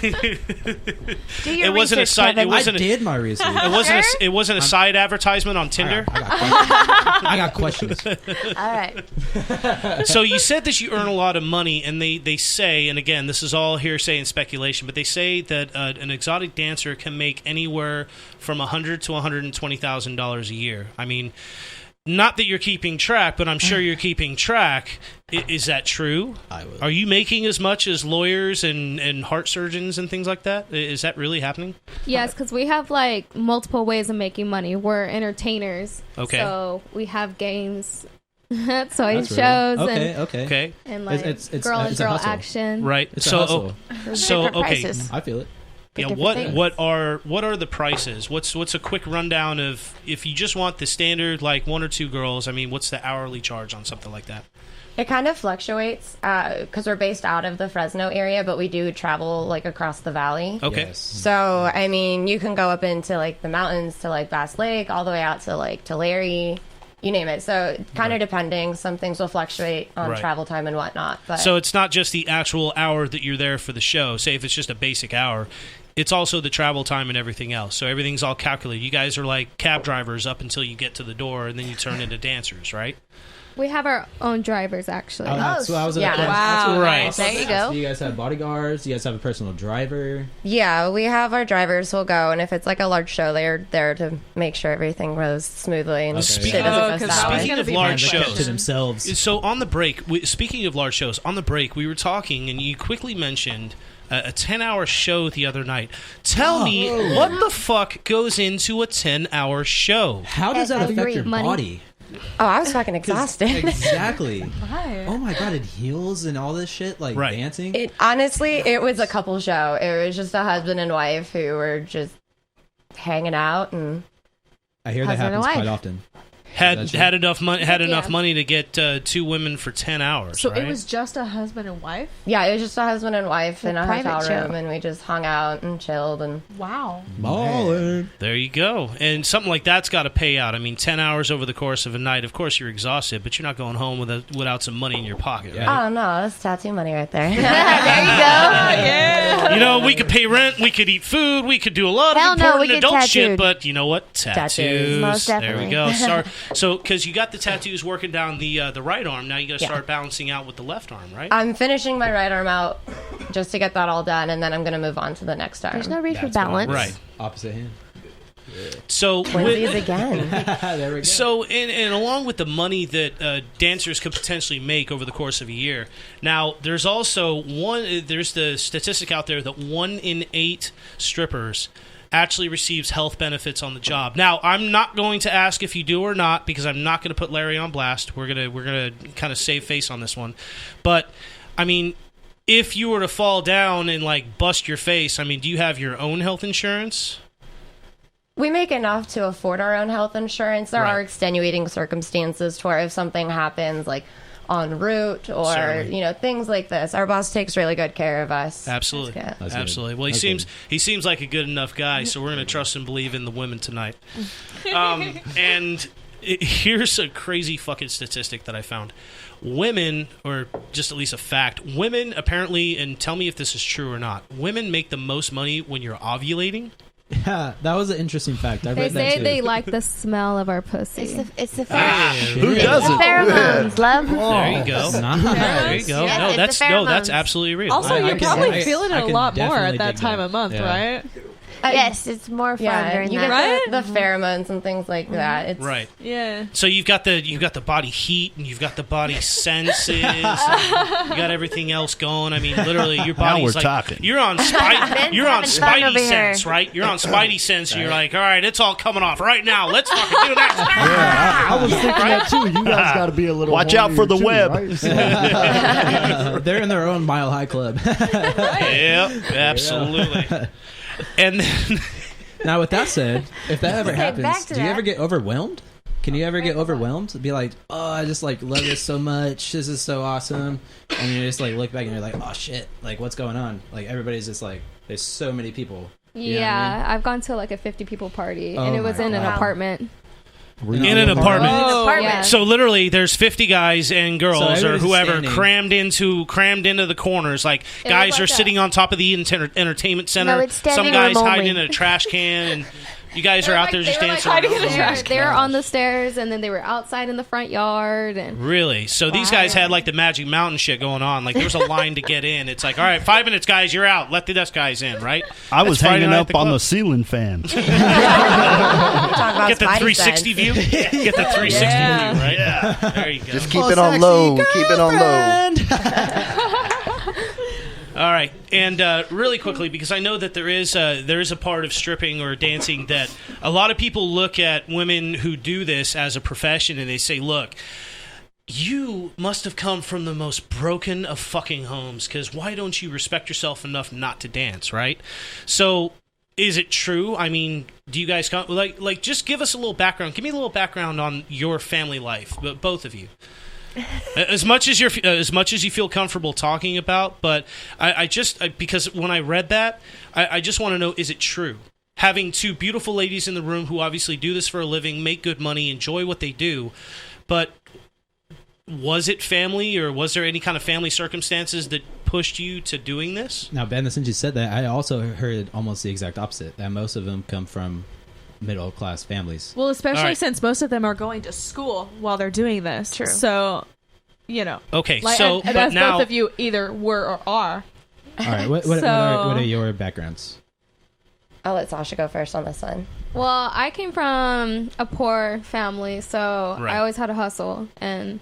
Do your it wasn't a research, side. It Kevin. wasn't. I did my research. It wasn't a side advertisement on Tinder. I got questions. All right. So you said that you earn a lot of money, and they say, and again, this is all hearsay and speculation, but they say that an exotic dancer can make anywhere from $100,000 to $120,000 a year. I mean, not that you're keeping track, but I'm sure you're keeping track. Is that true? I would. Are you making as much as lawyers and heart surgeons and things like that? Is that really happening? Yes, because we have like multiple ways of making money. We're entertainers. Okay. So we have games, toy That's shows, real. and Okay. like It's girl and it's a girl hustle. action. Right. It's a So hustle. Different okay. prices. I feel it. Yeah, different things. what are the prices? What's a quick rundown of if you just want the standard like one or two girls? I mean, what's the hourly charge on something like that? It kind of fluctuates because we're based out of the Fresno area, but we do travel like across the valley. Okay. Yes. So, I mean, you can go up into like the mountains to like Bass Lake, all the way out to like Tulare, you name it. So, kind of depending, some things will fluctuate on Right. travel time and whatnot. But So it's not just the actual hour that you're there for the show. Say if it's just a basic hour, it's also the travel time and everything else. So everything's all calculated. You guys are like cab drivers up until you get to the door, and then you turn into dancers, right? We have our own drivers, actually. So I was yeah. that's what Right. I was There you gonna ask. go. Do you guys have bodyguards? Do you guys have a personal driver? yeah, we have our drivers will go, and if it's like a large show, they're there to make sure everything goes smoothly and Speaking shit of- doesn't go 'cause sour. Speaking of be large my shows, To themselves. So on the break, speaking of large shows, on the break we were talking, and you quickly mentioned a 10-hour show the other night. Tell me what the fuck goes into a 10-hour show? How does that affect Every your money. body? Oh, I was fucking 'Cause- exhausted. Exactly. Why? Oh my god, it heals and all this shit, like Right. dancing. It honestly, it was a couple show. It was just a husband and wife who were just hanging out, and I hear that Husband and happens quite wife. often. Had enough money to get 2 women for 10 hours. So right? it was just a husband and wife? Yeah, it was just a husband and wife in a private hotel room, show. and we just hung out and chilled. And wow, baller. There you go. And something like that's got to pay out. I mean, 10 hours over the course of a night. Of course, you're exhausted, but you're not going home without some money in your pocket. Right? Oh no, that's tattoo money right there. There you go. Yeah. You know, we could pay rent, we could eat food, we could do a lot Hell of no, important we get adult shit, tattooed. but you know what? Tattoos. Most There definitely. we go. So, because you got the tattoos working down the right arm, now you got to start balancing out with the left arm, right? I'm finishing my right arm out just to get that all done, and then I'm going to move on to the next arm. There's no read for balance. Right. Opposite hand. So Twinsies again. There we go. So, and along with the money that dancers could potentially make over the course of a year, now there's also there's the statistic out there that 1 in 8 strippers actually receives health benefits on the job. Now, I'm not going to ask if you do or not because I'm not going to put Larry on blast. We're gonna kind of save face on this one, but I mean, if you were to fall down and like bust your face, I mean, do you have your own health insurance? We make enough to afford our own health insurance. There Right. are extenuating circumstances to where if something happens, like en route or Certainly. things like this, our boss takes really good care of us. Absolutely, That's good. absolutely. Well, he seems like a good enough guy, so we're going to trust and believe in the women tonight. And here's a crazy fucking statistic that I found. Women, or just at least a fact, women apparently, and tell me if this is true or not, women make the most money when you're ovulating. Yeah, that was an interesting fact. I They read that say too. they like the smell of our pussy. It's the Who doesn't? The pheromones, love. There you go. There you go. Yes, No, it's that's the that's pheromones. absolutely real. Also, you're probably I feeling it a can lot more definitely at that dig time that. of month, Yeah. right? Yes, it's more fun Yeah, during you that. get Right? the pheromones and things like that. It's, Right. Yeah. So you've got the body heat and you've got the body senses. And you got everything else going. I mean, literally, your body's we're like talking. you're on Ben's You're on having fun Spidey over here. sense, right? You're on Spidey sense, and you're like, all right, it's all coming off right now. Let's fucking do that. I was thinking that too. You guys got to be a little. Watch out for the hornier too, web. right? They're in their own Mile High Club. Yep, absolutely. And then. Now, with that said, if that ever Okay, back happens, to do you that. ever get overwhelmed? Can you ever get overwhelmed? Be like, oh, I just like love this so much. This is so awesome. And you just like look back and you're like, oh shit, like what's going on? Like everybody's just like, there's so many people. You know what I mean? I've gone to like a 50 people party, Oh and it was my in an God. apartment. In an apartment. Oh, yeah. So literally, there's 50 guys and girls So or everybody's whoever standing. crammed into the corners. Like It guys was are like sitting on top of the entertainment center. No, it's standing Some guys room hiding only. in a trash can, and you guys are out there just dancing. hiding in around. the trash They were on the stairs, and then they were outside in the front yard. And Really? So these guys had like the Magic Mountain shit going on. Like there was a line to get in. It's like, all right, 5 minutes, guys, you're out. Let the dust guys in, right? I was That's Friday hanging night up at on the club. ceiling fan. Talk about Get the Spidey 360 sense. view. Get the 360 view, right? Yeah. There you go. Just keep it on low. Keep it on low. All right, and really quickly, because I know that there is a part of stripping or dancing that a lot of people look at women who do this as a profession, and they say, "Look, you must have come from the most broken of fucking homes, because why don't you respect yourself enough not to dance?" Right? So, is it true? I mean, do you guys come like just give us a little background? Give me a little background on your family life, both of you. As much as you feel comfortable talking about, but I because when I read that, I just want to know, is it true? Having two beautiful ladies in the room who obviously do this for a living, make good money, enjoy what they do, but was it family, or was there any kind of family circumstances that pushed you to doing this? Now, Ben, since you said that, I also heard almost the exact opposite, that most of them come from middle-class families. Well, especially right. since most of them are going to school while they're doing this. True. So, you know. Okay, like, so and but as now both of you either were or are. All right, what are your backgrounds? I'll let Sasha go first on this one. well, I came from a poor family, so Right. I always had to hustle. And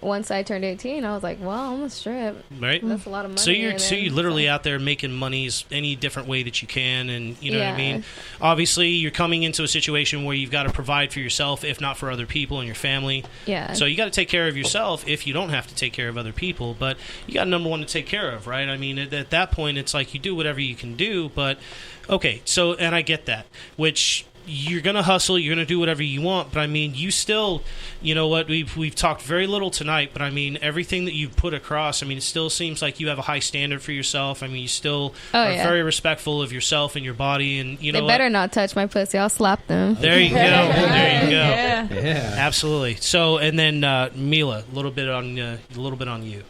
once I turned 18, I was like, well, I'm gonna strip. right? That's a lot of money. So you're and so then- you're literally out there making monies any different way that you can, and you know what I Yeah. mean. Obviously, you're coming into a situation where you've got to provide for yourself, if not for other people and your family. Yeah. So you got to take care of yourself if you don't have to take care of other people. But you got number one to take care of, right? I mean, at that point, it's like you do whatever you can do. But okay, so and I get that, which you're gonna hustle, you're gonna do whatever you want, but I mean, you still, you know what, we've talked very little tonight, but I mean, everything that you've put across, I mean, it still seems like you have a high standard for yourself. I mean, you still are very respectful of yourself and your body, and you know they better not touch my pussy. I'll slap them. There you go. There you go. Yeah. Absolutely. So, and then Mila, a little bit on you.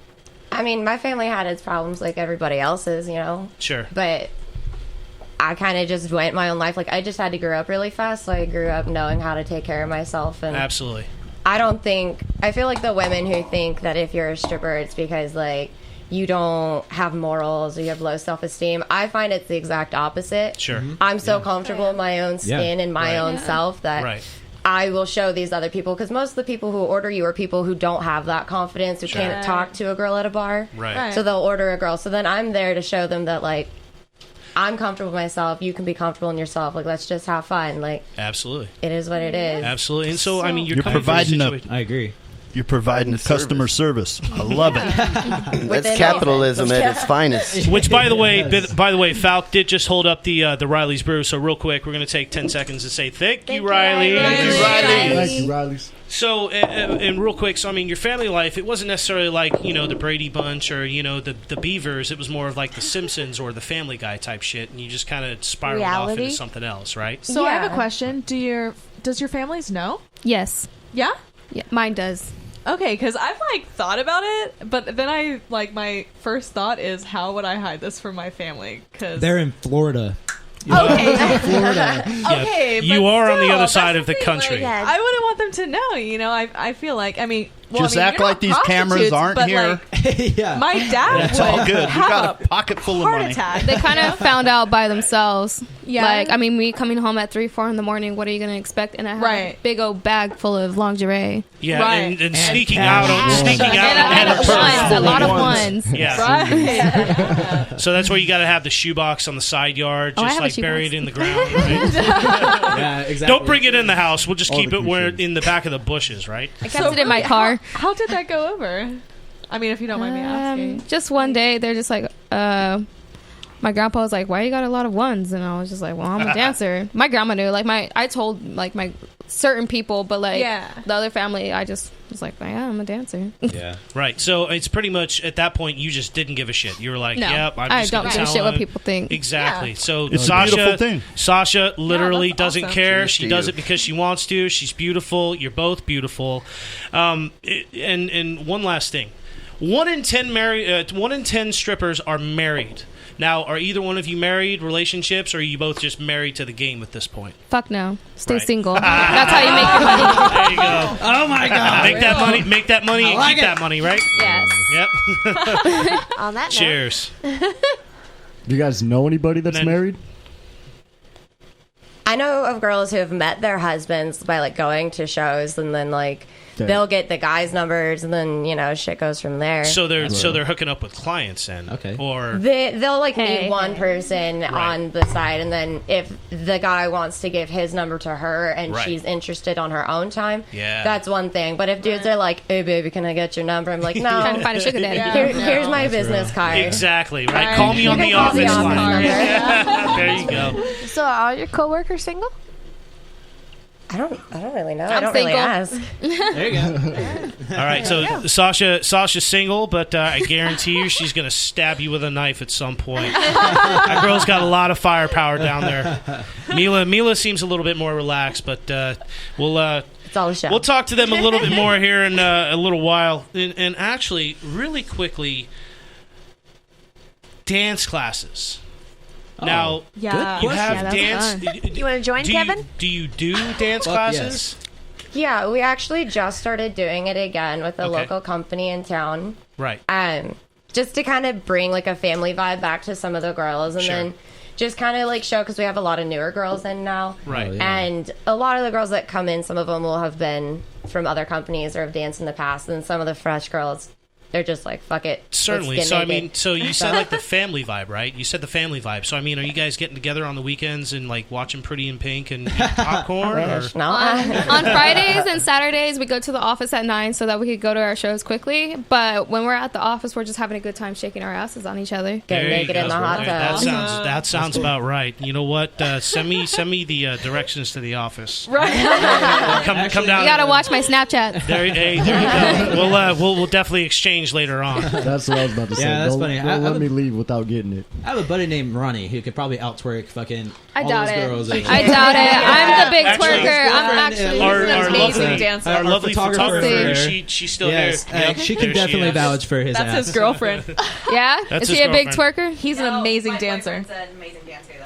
I mean, my family had its problems like everybody else's, you know. Sure. But I kind of just went my own life. Like, I just had to grow up really fast, so I grew up knowing how to take care of myself. And absolutely. I feel like the women who think that if you're a stripper, it's because, like, you don't have morals or you have low self-esteem. I find it's the exact opposite. Sure. I'm so comfortable in my own skin and my own self that I will show these other people, because most of the people who order you are people who don't have that confidence, who can't talk to a girl at a bar. Right. So they'll order a girl. So then I'm there to show them that, like, I'm comfortable with myself. You can be comfortable in yourself. Like, let's just have fun. Like, absolutely, it is what it is. Absolutely. And so, I mean, you're providing I agree. You're providing customer service. I love it. That's capitalism at its finest. Which, by the way, Falk did just hold up the Riley's Brew. So real quick, we're going to take 10 seconds to say thank you, Riley. Thank you, Riley's. So, and real quick, so I mean, your family life, it wasn't necessarily like, you know, the Brady Bunch or, you know, the Beavers. It was more of like the Simpsons or the Family Guy type shit, and you just kind of spiraled off into something else, right? So I have a question. Does your families know? Yes. Yeah? Yeah, mine does. Okay, because I've, like, thought about it, but then I, like, my first thought is, how would I hide this from my family? Because they're in Florida. Okay. Florida. Okay, you but are on the still, other side of the thing, country. Like, I wouldn't want them to know, you know? I feel like, I mean... Well, Just I mean, act you're like not these cameras prostitutes, aren't but, here. Like, Yeah. my dad That's would all good. We have got a pocket full of heart money. attack. They kind of found out by themselves. Yeah. Like, I mean, me coming home at 3, 4 in the morning, what are you going to expect? And I have a big old bag full of lingerie. Yeah, and sneaking out. And a lot of ones. Yeah. Right. So that's where you got to have the shoebox on the side yard, I just have a like shoebox. buried in the ground. Right? Yeah, exactly. Don't bring it in the house. We'll just keep it where in the back of the bushes, right? I kept it in my car. How did that go over? I mean, if you don't mind me asking. Just one day, they're just like, my grandpa was like, why you got a lot of ones? And I was just like, well, I'm a dancer. My grandma knew. Like, I told, like, my certain people, but, like, the other family, I just was like, yeah, I'm a dancer. Yeah. Right. So it's pretty much, at that point, you just didn't give a shit. You were like, No, yep, I'm I just don't gonna give a tell shit what them. people think. Exactly. Yeah. So It's a beautiful thing. Sasha literally that's doesn't awesome. care. Cheers She to does you. it because she wants to. She's beautiful. You're both beautiful. And one last thing. 1 in 10 strippers are married. Now, are either one of you married, relationships, or are you both just married to the game at this point? Fuck no. Stay Right. single. That's how you make your money. There you go. Oh my God. Make that money, and like keep it. that money, right? Yes. Yep. On that note. Cheers. Do you guys know anybody that's And then- married? I know of girls who have met their husbands by, like, going to shows, and then, like, they'll get the guys' numbers, and then, you know, shit goes from there. So they're hooking up with clients then. Okay. Or They'll like meet one person on the side, and then if the guy wants to give his number to her and Right. she's interested on her own time, Yeah. that's one thing. But if dudes are like, "Hey baby, can I get your number?" I'm like, "No, Trying to find a sugar daddy. here's my business card." exactly, right? Right. Call me You on can the call the office office line. number. There you go. So are all your coworkers single? I don't really know. I'm I don't really single. ask. There you go. All right, so Sasha's single, but I guarantee you she's gonna stab you with a knife at some point. That girl's got a lot of firepower down there. Mila seems a little bit more relaxed, but we'll It's all a show. we'll talk to them a little bit more here in a little while. And actually, really quickly, dance classes. Now, Yeah. you have Yeah, that's dance. fun. You want to join, Kevin? Do you do dance Fuck classes? Yeah, we actually just started doing it again with a Okay. local company in town. Right. Just to kind of bring like a family vibe back to some of the girls, and Sure. then just kind of like show, because we have a lot of newer girls in now. Right. Oh, yeah. And a lot of the girls that come in, some of them will have been from other companies or have danced in the past, and some of the fresh girls they're just like, fuck it. Certainly. let's So, get I naked. mean, so you said like the family vibe, right? You said the family vibe. So, I mean, are you guys getting together on the weekends and like watching Pretty in Pink and eating popcorn? Or? No. On Fridays and Saturdays, we go to the office at 9 so that we could go to our shows quickly. But when we're at the office, we're just having a good time shaking our asses on each other. Get naked in the hot tub. That sounds about right. You know what? Send me the directions to the office. Right. Come down. You gotta watch my Snapchat. There you go. We'll definitely exchange later on. That's what I was about to say. Yeah, that's Don't- funny. Don't let me leave without getting it. I have a buddy named Ronnie who could probably out-twerk fucking I all doubt those it. girls. I doubt it. I'm the big Actually, twerker. I'm actually our amazing lovely dancer. Our lovely photographer. there. She's still Yes, here. Yep, she can there definitely is. vouch for his That's ass. his girlfriend. Yeah? That's Is his he a big girlfriend. twerker? He's an amazing dancer.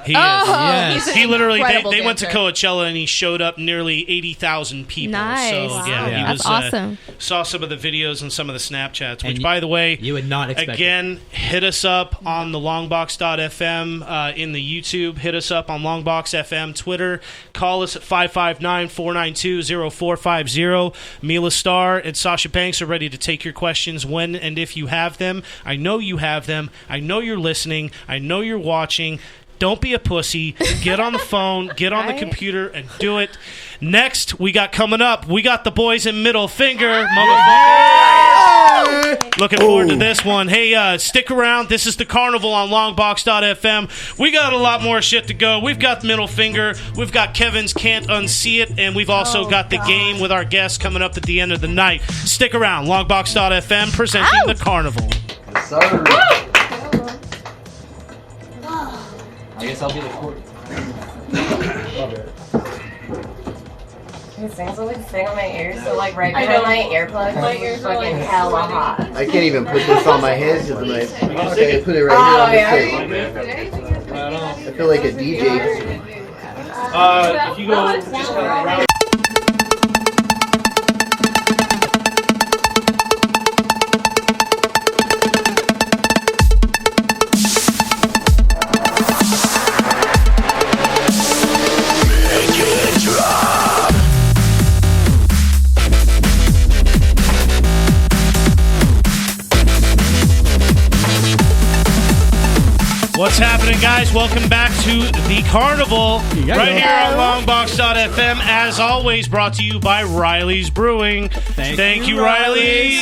He is. Yes. He's He an literally incredible they went to dancer. Coachella and he showed up nearly 80,000 people. Nice. So Wow. yeah, he Yeah. was That's awesome. saw some of the videos and some of the Snapchats, which And by the way, you would not expect again, hit us up on the Longbox.FM in the YouTube, hit us up on Longbox.FM Twitter, call us at 559-492-0450. Mila Starr and Sasha Banks are ready to take your questions when and if you have them. I know you have them. I know you're listening. I know you're watching. Don't be a pussy. Get on the phone, get on the computer, and do it. Next, we got coming up, we got the boys in Middle Finger. Motherfucker. Looking forward to this one. Hey, stick around. This is the Carnival on Longbox.FM. We got a lot more shit to go. We've got Middle Finger. We've got Kevin's Can't Unsee It. And we've also got the game with our guests coming up at the end of the night. Stick around. Longbox.FM presenting the Carnival. I guess I'll be the court. It sounds like thing on my ears, so like right I behind know. my earplugs, My ears are fucking like hella hot. I can't even put this on my head because I put it right here on the thing. I feel like a DJ. If you go just kind of around. What's happening, guys? Welcome back to the Carnival right here on Longbox.FM. As always, brought to you by Riley's Brewing. Thank you, Riley's.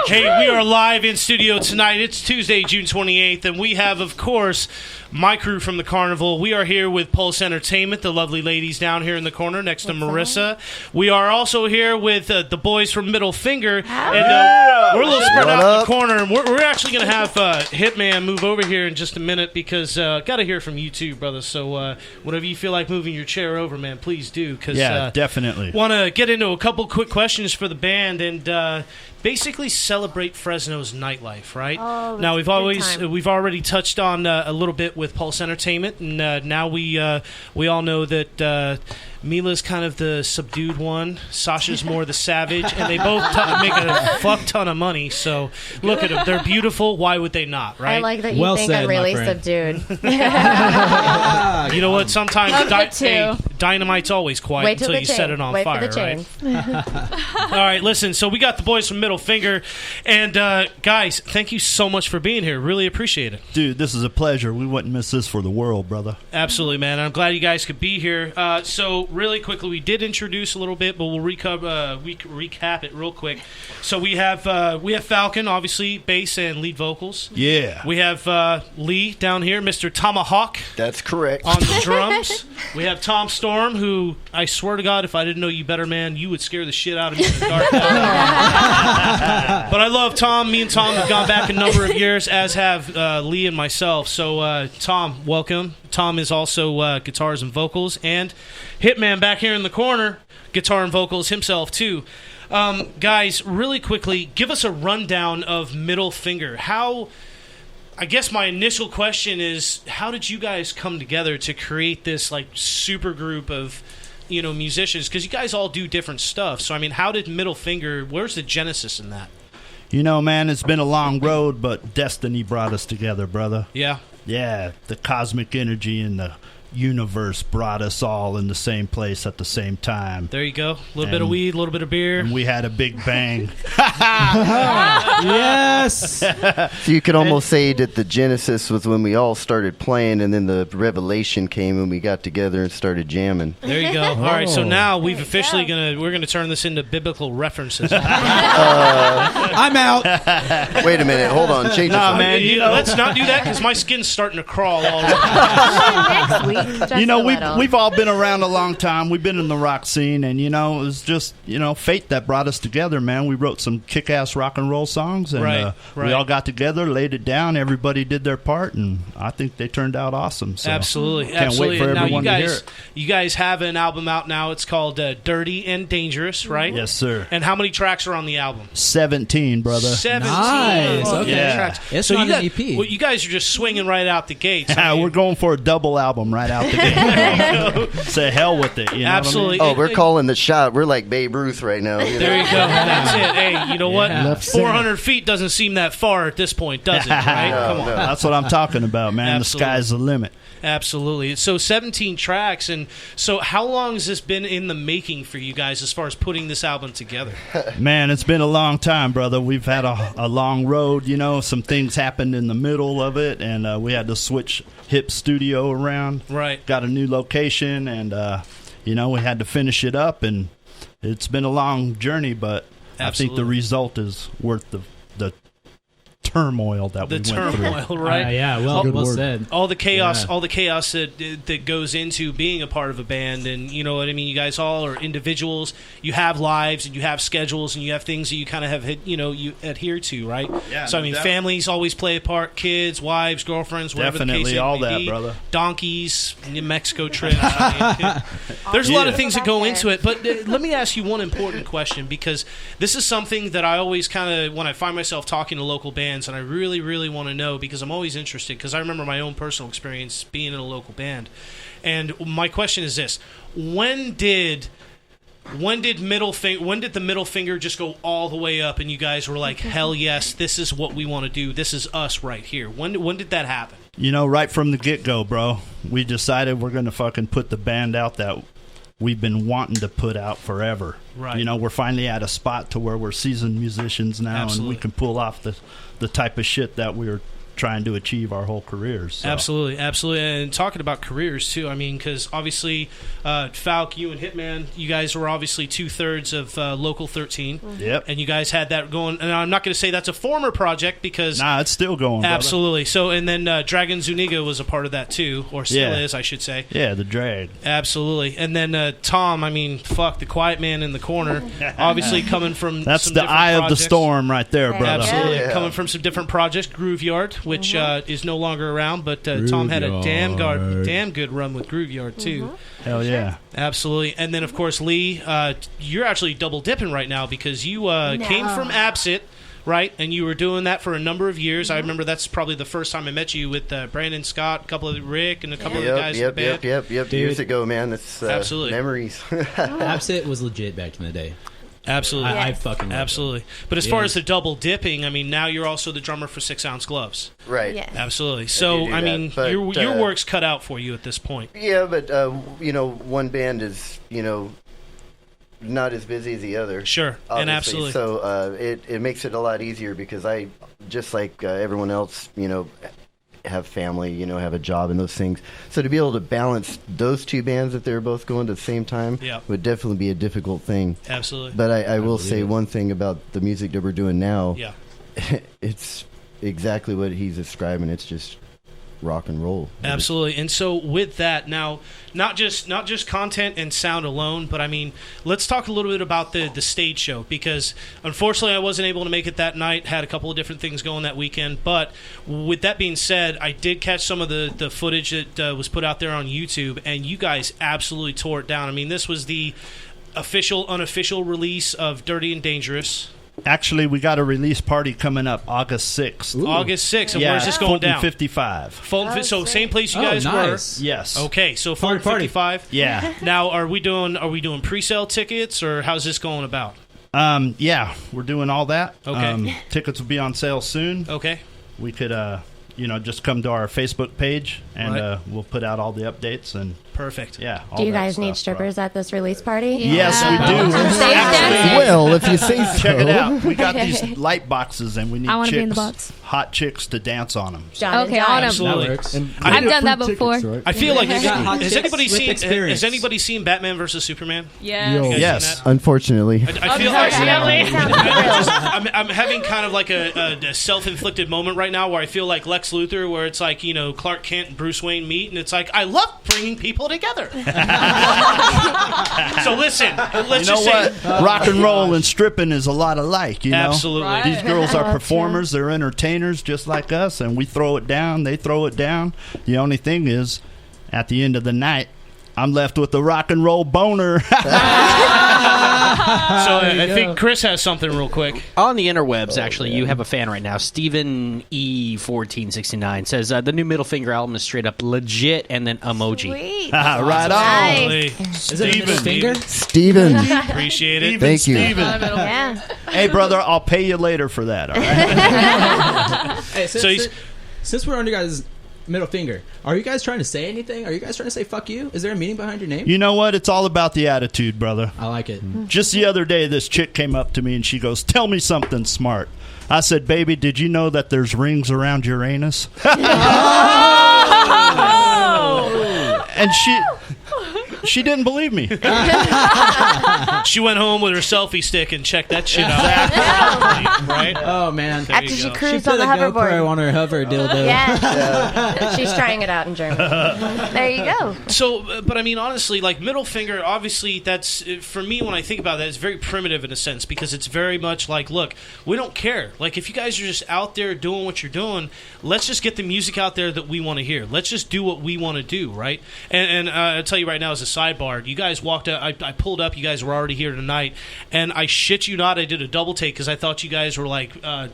Hey, we are live in studio tonight. It's Tuesday, June 28th, and we have, of course, my crew from the Carnival. We are here with Pulse Entertainment, the lovely ladies down here in the corner next to Marissa. We are also here with the boys from Middle Finger, and we're a little spread out in the corner. And we're actually going to have Hitman move over here in just a minute because got to hear from you too, brother. So whenever you feel like moving your chair over, man, please do. Cause, Yeah, definitely. Want to get into a couple quick questions for the band and basically celebrate Fresno's nightlife, right? Oh, Now we've already touched on a little bit with Pulse Entertainment, and now we all know that Mila's kind of the subdued one, Sasha's more the savage, and they both make a fuck ton of money. So look at them; they're beautiful. Why would they not, right? I like that you think I'm really subdued. You know what? Sometimes Of the dynamite's always quiet Wait till until the you chain. set it on Wait fire, for the chain. right? All right, listen. So we got the boys from Middle Finger, and guys, thank you so much for being here. Really appreciate it. Dude, this is a pleasure. We wouldn't miss this for the world, brother. Absolutely, man. I'm glad you guys could be here. So really quickly, we did introduce a little bit, but we'll recap it real quick. So we have Falcon, obviously, bass and lead vocals. Yeah. We have Lee down here, Mr. Tomahawk. That's correct. On the drums. We have Tom Storm, who, I swear to God, if I didn't know you better, man, you would scare the shit out of me in the dark. But I love Tom. Me and Tom have gone back a number of years, as have Lee and myself. So, Tom, welcome. Tom is also guitars and vocals. And Hitman back here in the corner, guitar and vocals himself, too. Guys, really quickly, give us a rundown of Middle Finger. I guess my initial question is, how did you guys come together to create this like super group of, musicians? Because you guys all do different stuff. So, I mean, how did Middle Finger, where's the genesis in that? You know, man, it's been a long road, but destiny brought us together, brother. Yeah. Yeah, the cosmic energy and the universe brought us all in the same place at the same time. There you go. A little bit of weed, a little bit of beer. And we had a big bang. Yes. So you could almost say that the genesis was when we all started playing, and then the revelation came when we got together and started jamming. There you go. All right, so now we've officially we're gonna turn this into biblical references. I'm out. Wait a minute. Hold on. Change Nah, the man. Let's not do that because my skin's starting to crawl already. Next week. You know, we've all been around a long time. We've been in the rock scene, and it was just fate that brought us together, man. We wrote some kick-ass rock and roll songs, and we all got together, laid it down. Everybody did their part, and I think they turned out awesome. So Absolutely, can't absolutely. wait for And everyone now to hear it. you guys have an album out now. It's called Dirty and Dangerous, right? Yes, sir. And how many tracks are on the album? 17, brother. 17. Nice. Oh, Okay. Yeah. tracks. It's so not you an got- EP. Well, you guys are just swinging right out the gates. We're going for a double album right out the gate. Say hell with it. You know Absolutely. Oh, we're calling the shot. We're like Babe Ruth right now. There you go. That's it. Hey, you know what? Left center. 400 feet doesn't seem that far at this point, does it? Right? Come on. That's what I'm talking about, man. Absolutely. The sky's the limit. Absolutely. So 17 tracks. And so how long has this been in the making for you guys as far as putting this album together? Man, it's been a long time, brother. We've had a long road, some things happened in the middle of it, and we had to switch Hip Studio around. Right. Got a new location, and, we had to finish it up, and it's been a long journey, but I think the result is worth the turmoil that we went through. Turmoil, right? Yeah, well said. All the chaos, Yeah. all the chaos that goes into being a part of a band, and you know what I mean. You guys all are individuals. You have lives, and you have schedules, and you have things that you kind of have, you adhere to, right? Yeah, So I mean, no doubt. families always play a part. Kids, wives, girlfriends, whatever the Definitely case all may that, be. brother. Donkeys, New Mexico trips. I mean, there's a lot of Yeah. things that go into it. But let me ask you one important question, because this is something that I always kind of, when I find myself talking to local bands, and I really, really want to know, because I'm always interested, because I remember my own personal experience being in a local band. And my question is this: when did the middle finger just go all the way up, and you guys were like, hell yes, this is what we want to do, this is us right here? When did that happen? Right from the get-go, bro. We decided we're going to fucking put the band out that we've been wanting to put out forever. Right. We're finally at a spot to where we're seasoned musicians now, Absolutely. and we can pull off the type of shit that we're trying to achieve our whole careers. So. Absolutely. And talking about careers too, I mean, because obviously Falk, you and Hitman, you guys were obviously 2/3 of Local 13. Yep. And you guys had that going, and I'm not going to say that's a former project, because it's still going, brother. absolutely. So, and then Dragon Zuniga was a part of that too, or still Yeah. is, I should say. Yeah, the drag. Absolutely. And then Tom, I mean, fuck, the quiet man in the corner, obviously coming from That's some the different eye of the projects. storm right there, brother. Absolutely. Yeah. Coming from some different projects, Grooveyard, which is no longer around, but Tom had a damn good run with Grooveyard too. Hell yeah. Absolutely. And then, of course, Lee, you're actually double dipping right now, because you came from Absent, right? And you were doing that for a number of years. I remember that's probably the first time I met you with Brandon Scott, a couple of Rick, and a couple of the guys in the band. Yep. Years ago, man. It's Absolutely. memories. Absent was legit back in the day. Absolutely. I fucking love absolutely. it. But as far as the double dipping, I mean, now you're also the drummer for 6 Ounce Gloves. Right. Yes. Absolutely. So, do I that, mean, but, your work's cut out for you at this point. Yeah, but one band is not as busy as the other. Sure, and obviously. absolutely. So it makes it a lot easier, because I, just like everyone else, have family, have a job and those things. So to be able to balance those two bands, if they were both going at the same time, would definitely be a difficult thing. Absolutely. But I will say one thing about the music that we're doing now. Yeah. It's exactly what he's describing. It's just rock and roll. Absolutely. And so with that, now, not just content and sound alone, but I mean, let's talk a little bit about the stage show, because unfortunately I wasn't able to make it that night, had a couple of different things going that weekend. But with that being said, I did catch some of the footage that was put out there on YouTube, and you guys absolutely tore it down. I mean, this was the unofficial release of Dirty and Dangerous. Actually, we got a release party coming up August 6th. Ooh. August 6th. And yeah, where's this going Fulton down? 55. So same place you guys nice. were? Yes. Okay, so Fulton 55. Yeah. Now, are we doing pre-sale tickets, or how's this going about? Yeah, we're doing all that. Okay. Tickets will be on sale soon. Okay. We could just come to our Facebook page, and we'll put out all the updates. And perfect. Yeah. Do you guys need strippers at this release party? Yes, we do. Well, if you say so. Check it out. We got these light boxes, and we need I wanna be in the chicks, hot chicks, to dance on them. Okay, on 'em. Absolutely. I've done that before. I feel like has experience. anybody seen Batman versus Superman? Yes. Unfortunately. I feel I'm having kind of like a self-inflicted moment right now where I feel like Lex Luthor, where it's like Clark Kent and Bruce Wayne meet, and it's like I love bringing people together. So listen, let's just say rock and roll and stripping is a lot alike. Absolutely. Right. These girls are performers; they're entertainers just like us, and we throw it down. They throw it down. The only thing is, at the end of the night, I'm left with the rock and roll boner. So I think Chris has something real quick. On the interwebs, actually, you have a fan right now. Stephen E1469 says the new Middle Finger album is straight up legit, and then emoji. Sweet. Right on. Nice. Is it Middle Finger? Steven. Appreciate it. Thank you. Yeah. Hey, brother, I'll pay you later for that. All right? Hey, since we're on you guys' middle finger, are you guys trying to say anything? Are you guys trying to say fuck you? Is there a meaning behind your name? You know what? It's all about the attitude, brother. I like it. Just the other day, this chick came up to me and she goes, "Tell me something smart." I said, "Baby, did you know that there's rings around Uranus?" And she didn't believe me. She went home with her selfie stick and checked that shit out. Right? Oh, man. After she cruised She on put the a GoPro hoverboard. on her hover dildo. Yeah. She's trying it out in Germany. There you go. So, but I mean, honestly, like middle finger, obviously, that's for me when I think about that, it's very primitive in a sense because it's very much like, look, we don't care. Like, if you guys are just out there doing what you're doing, let's just get the music out there that we want to hear. Let's just do what we want to do, right? And I'll tell you right now, as a sidebar, you guys walked out, I pulled up, you guys were already here tonight, and I shit you not, I did a double take because I thought you guys were like,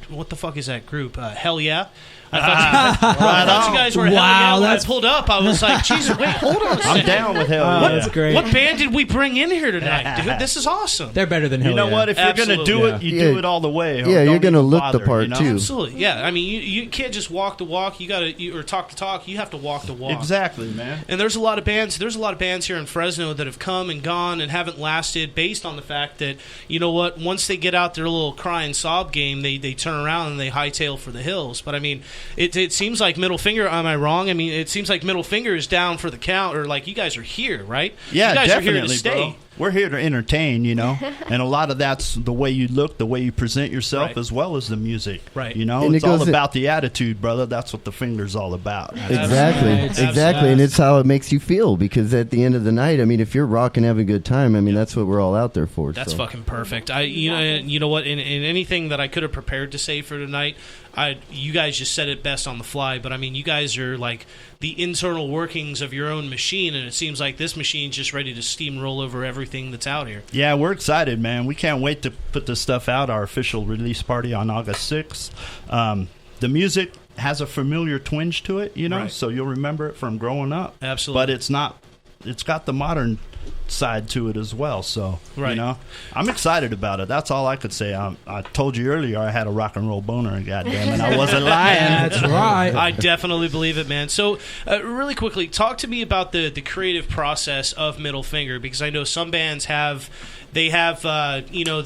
what the fuck is that group? Hell Yeah? I thought you guys were Hell Yeah. When I pulled up, I was like, Jesus, wait, hold on a second. I'm down with Hell Yeah. That's great. What band did we bring in here tonight, dude? This is awesome. They're better than Hell You know Yeah. what? If you're going to do it, you do it all the way. Yeah, you're going to look the part, too. Absolutely. Yeah, I mean, you can't just walk the walk. You got to, or talk the talk. You have to walk the walk. Exactly, man. And there's a lot of bands. There's a lot of bands here in Fresno that have come and gone and haven't lasted, based on the fact that, you know what, once they get out their little cry and sob game, they turn around and they hightail for the hills. But I mean, it seems like Middle Finger. Am I wrong? I mean, it seems like Middle Finger is down for the count, or like you guys are here, right? Yeah, you guys definitely, are here to stay. bro. We're here to entertain, and a lot of that's the way you look, the way you present yourself, Right. as well as the music. Right. And It's it all goes about the attitude, brother. That's what the Finger's all about. Exactly, and it's how it makes you feel. Because at the end of the night, I mean, if you're rocking, having a good time, I mean, that's what we're all out there for. That's so. fucking perfect. You know what? In anything that I could have prepared to say for tonight, you guys just said it best on the fly. But I mean, you guys are like the internal workings of your own machine, and it seems like this machine's just ready to steamroll over everything that's out here. Yeah, we're excited, man. We can't wait to put this stuff out. Our official release party on August 6th. The music has a familiar twinge to it, Right. so you'll remember it from growing up. Absolutely. But it's not. It's got the modern side to it as well. So, Right. I'm excited about it. That's all I could say. I told you earlier I had a rock and roll boner, and goddamn it, I wasn't lying. That's right. I definitely believe it, man. So, really quickly, talk to me about the creative process of Middle Finger, because I know some bands have the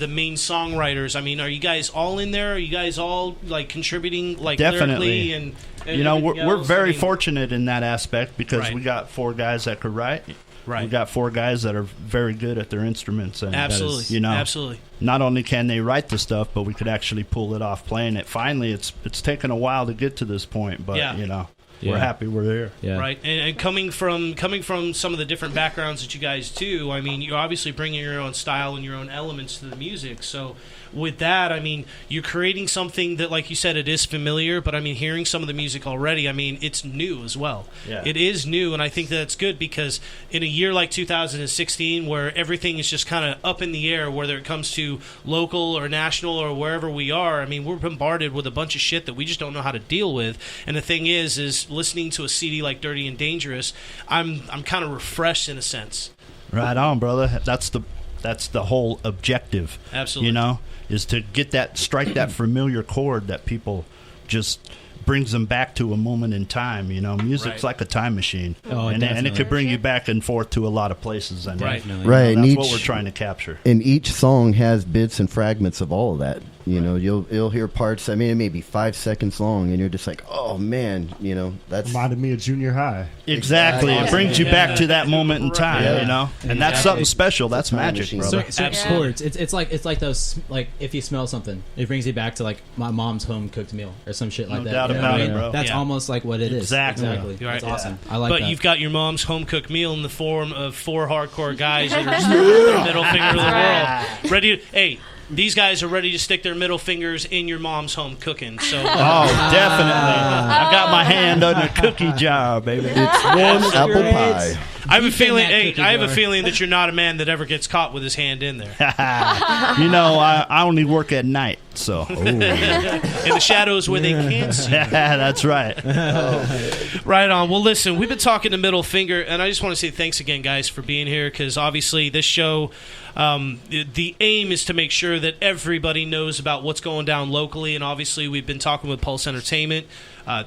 main songwriters. I mean, are you guys all in there? Are you guys all like contributing, like Definitely. lyrically and we're else? very I mean, fortunate in that aspect because Right. we got 4 guys that could write. Right. We got 4 guys that are very good at their instruments, and Absolutely. Absolutely. not only can they write the stuff, but we could actually pull it off playing it. Finally, it's taken a while to get to this point, but we're happy we're there. Yeah. Right, and coming from some of the different backgrounds that you guys do, I mean, you're obviously bringing your own style and your own elements to the music. So with that, I mean, you're creating something that, like you said, it is familiar, but I mean, hearing some of the music already, I mean, it's new as well. Yeah. It is new, and I think that's good because in a year like 2016, where everything is just kind of up in the air, whether it comes to local or national or wherever we are, I mean, we're bombarded with a bunch of shit that we just don't know how to deal with. And the thing is listening to a CD like Dirty and Dangerous, I'm kind of refreshed in a sense. Right on, brother. That's the whole objective. Absolutely. Is to get strike that familiar chord that people just brings them back to a moment in time. You know, music's like a time machine, and it could bring you back and forth to a lot of places. And right. That's what we're trying to capture. And each song has bits and fragments of all of that. You know, you'll hear parts. I mean, it may be 5 seconds long, and you're just like, oh man, you know, that's reminded me of junior high. Exactly, it brings you back to that moment in time. You know, and that's something special. That's magic, brother. So chords. It's like those, like if you smell something, it brings you back to like my mom's home cooked meal or some shit like that. No doubt about it, bro. That's almost like what it is. Exactly. Right. That's awesome. I like that. But you've got your mom's home cooked meal in the form of 4 hardcore guys that are their middle finger to the world, ready to, hey. These guys are ready to stick their middle fingers in your mom's home cooking. So, definitely. I've got my hand on the cookie jar, baby. It's one apple pie. I have a feeling. I have a feeling that you're not a man that ever gets caught with his hand in there. You know, I only work at night, so in the shadows where they can't see. That's right. Right on. Well, listen, we've been talking to Middle Finger, and I just want to say thanks again, guys, for being here. Because obviously, this show, the aim is to make sure that everybody knows about what's going down locally, and obviously, we've been talking with Pulse Entertainment.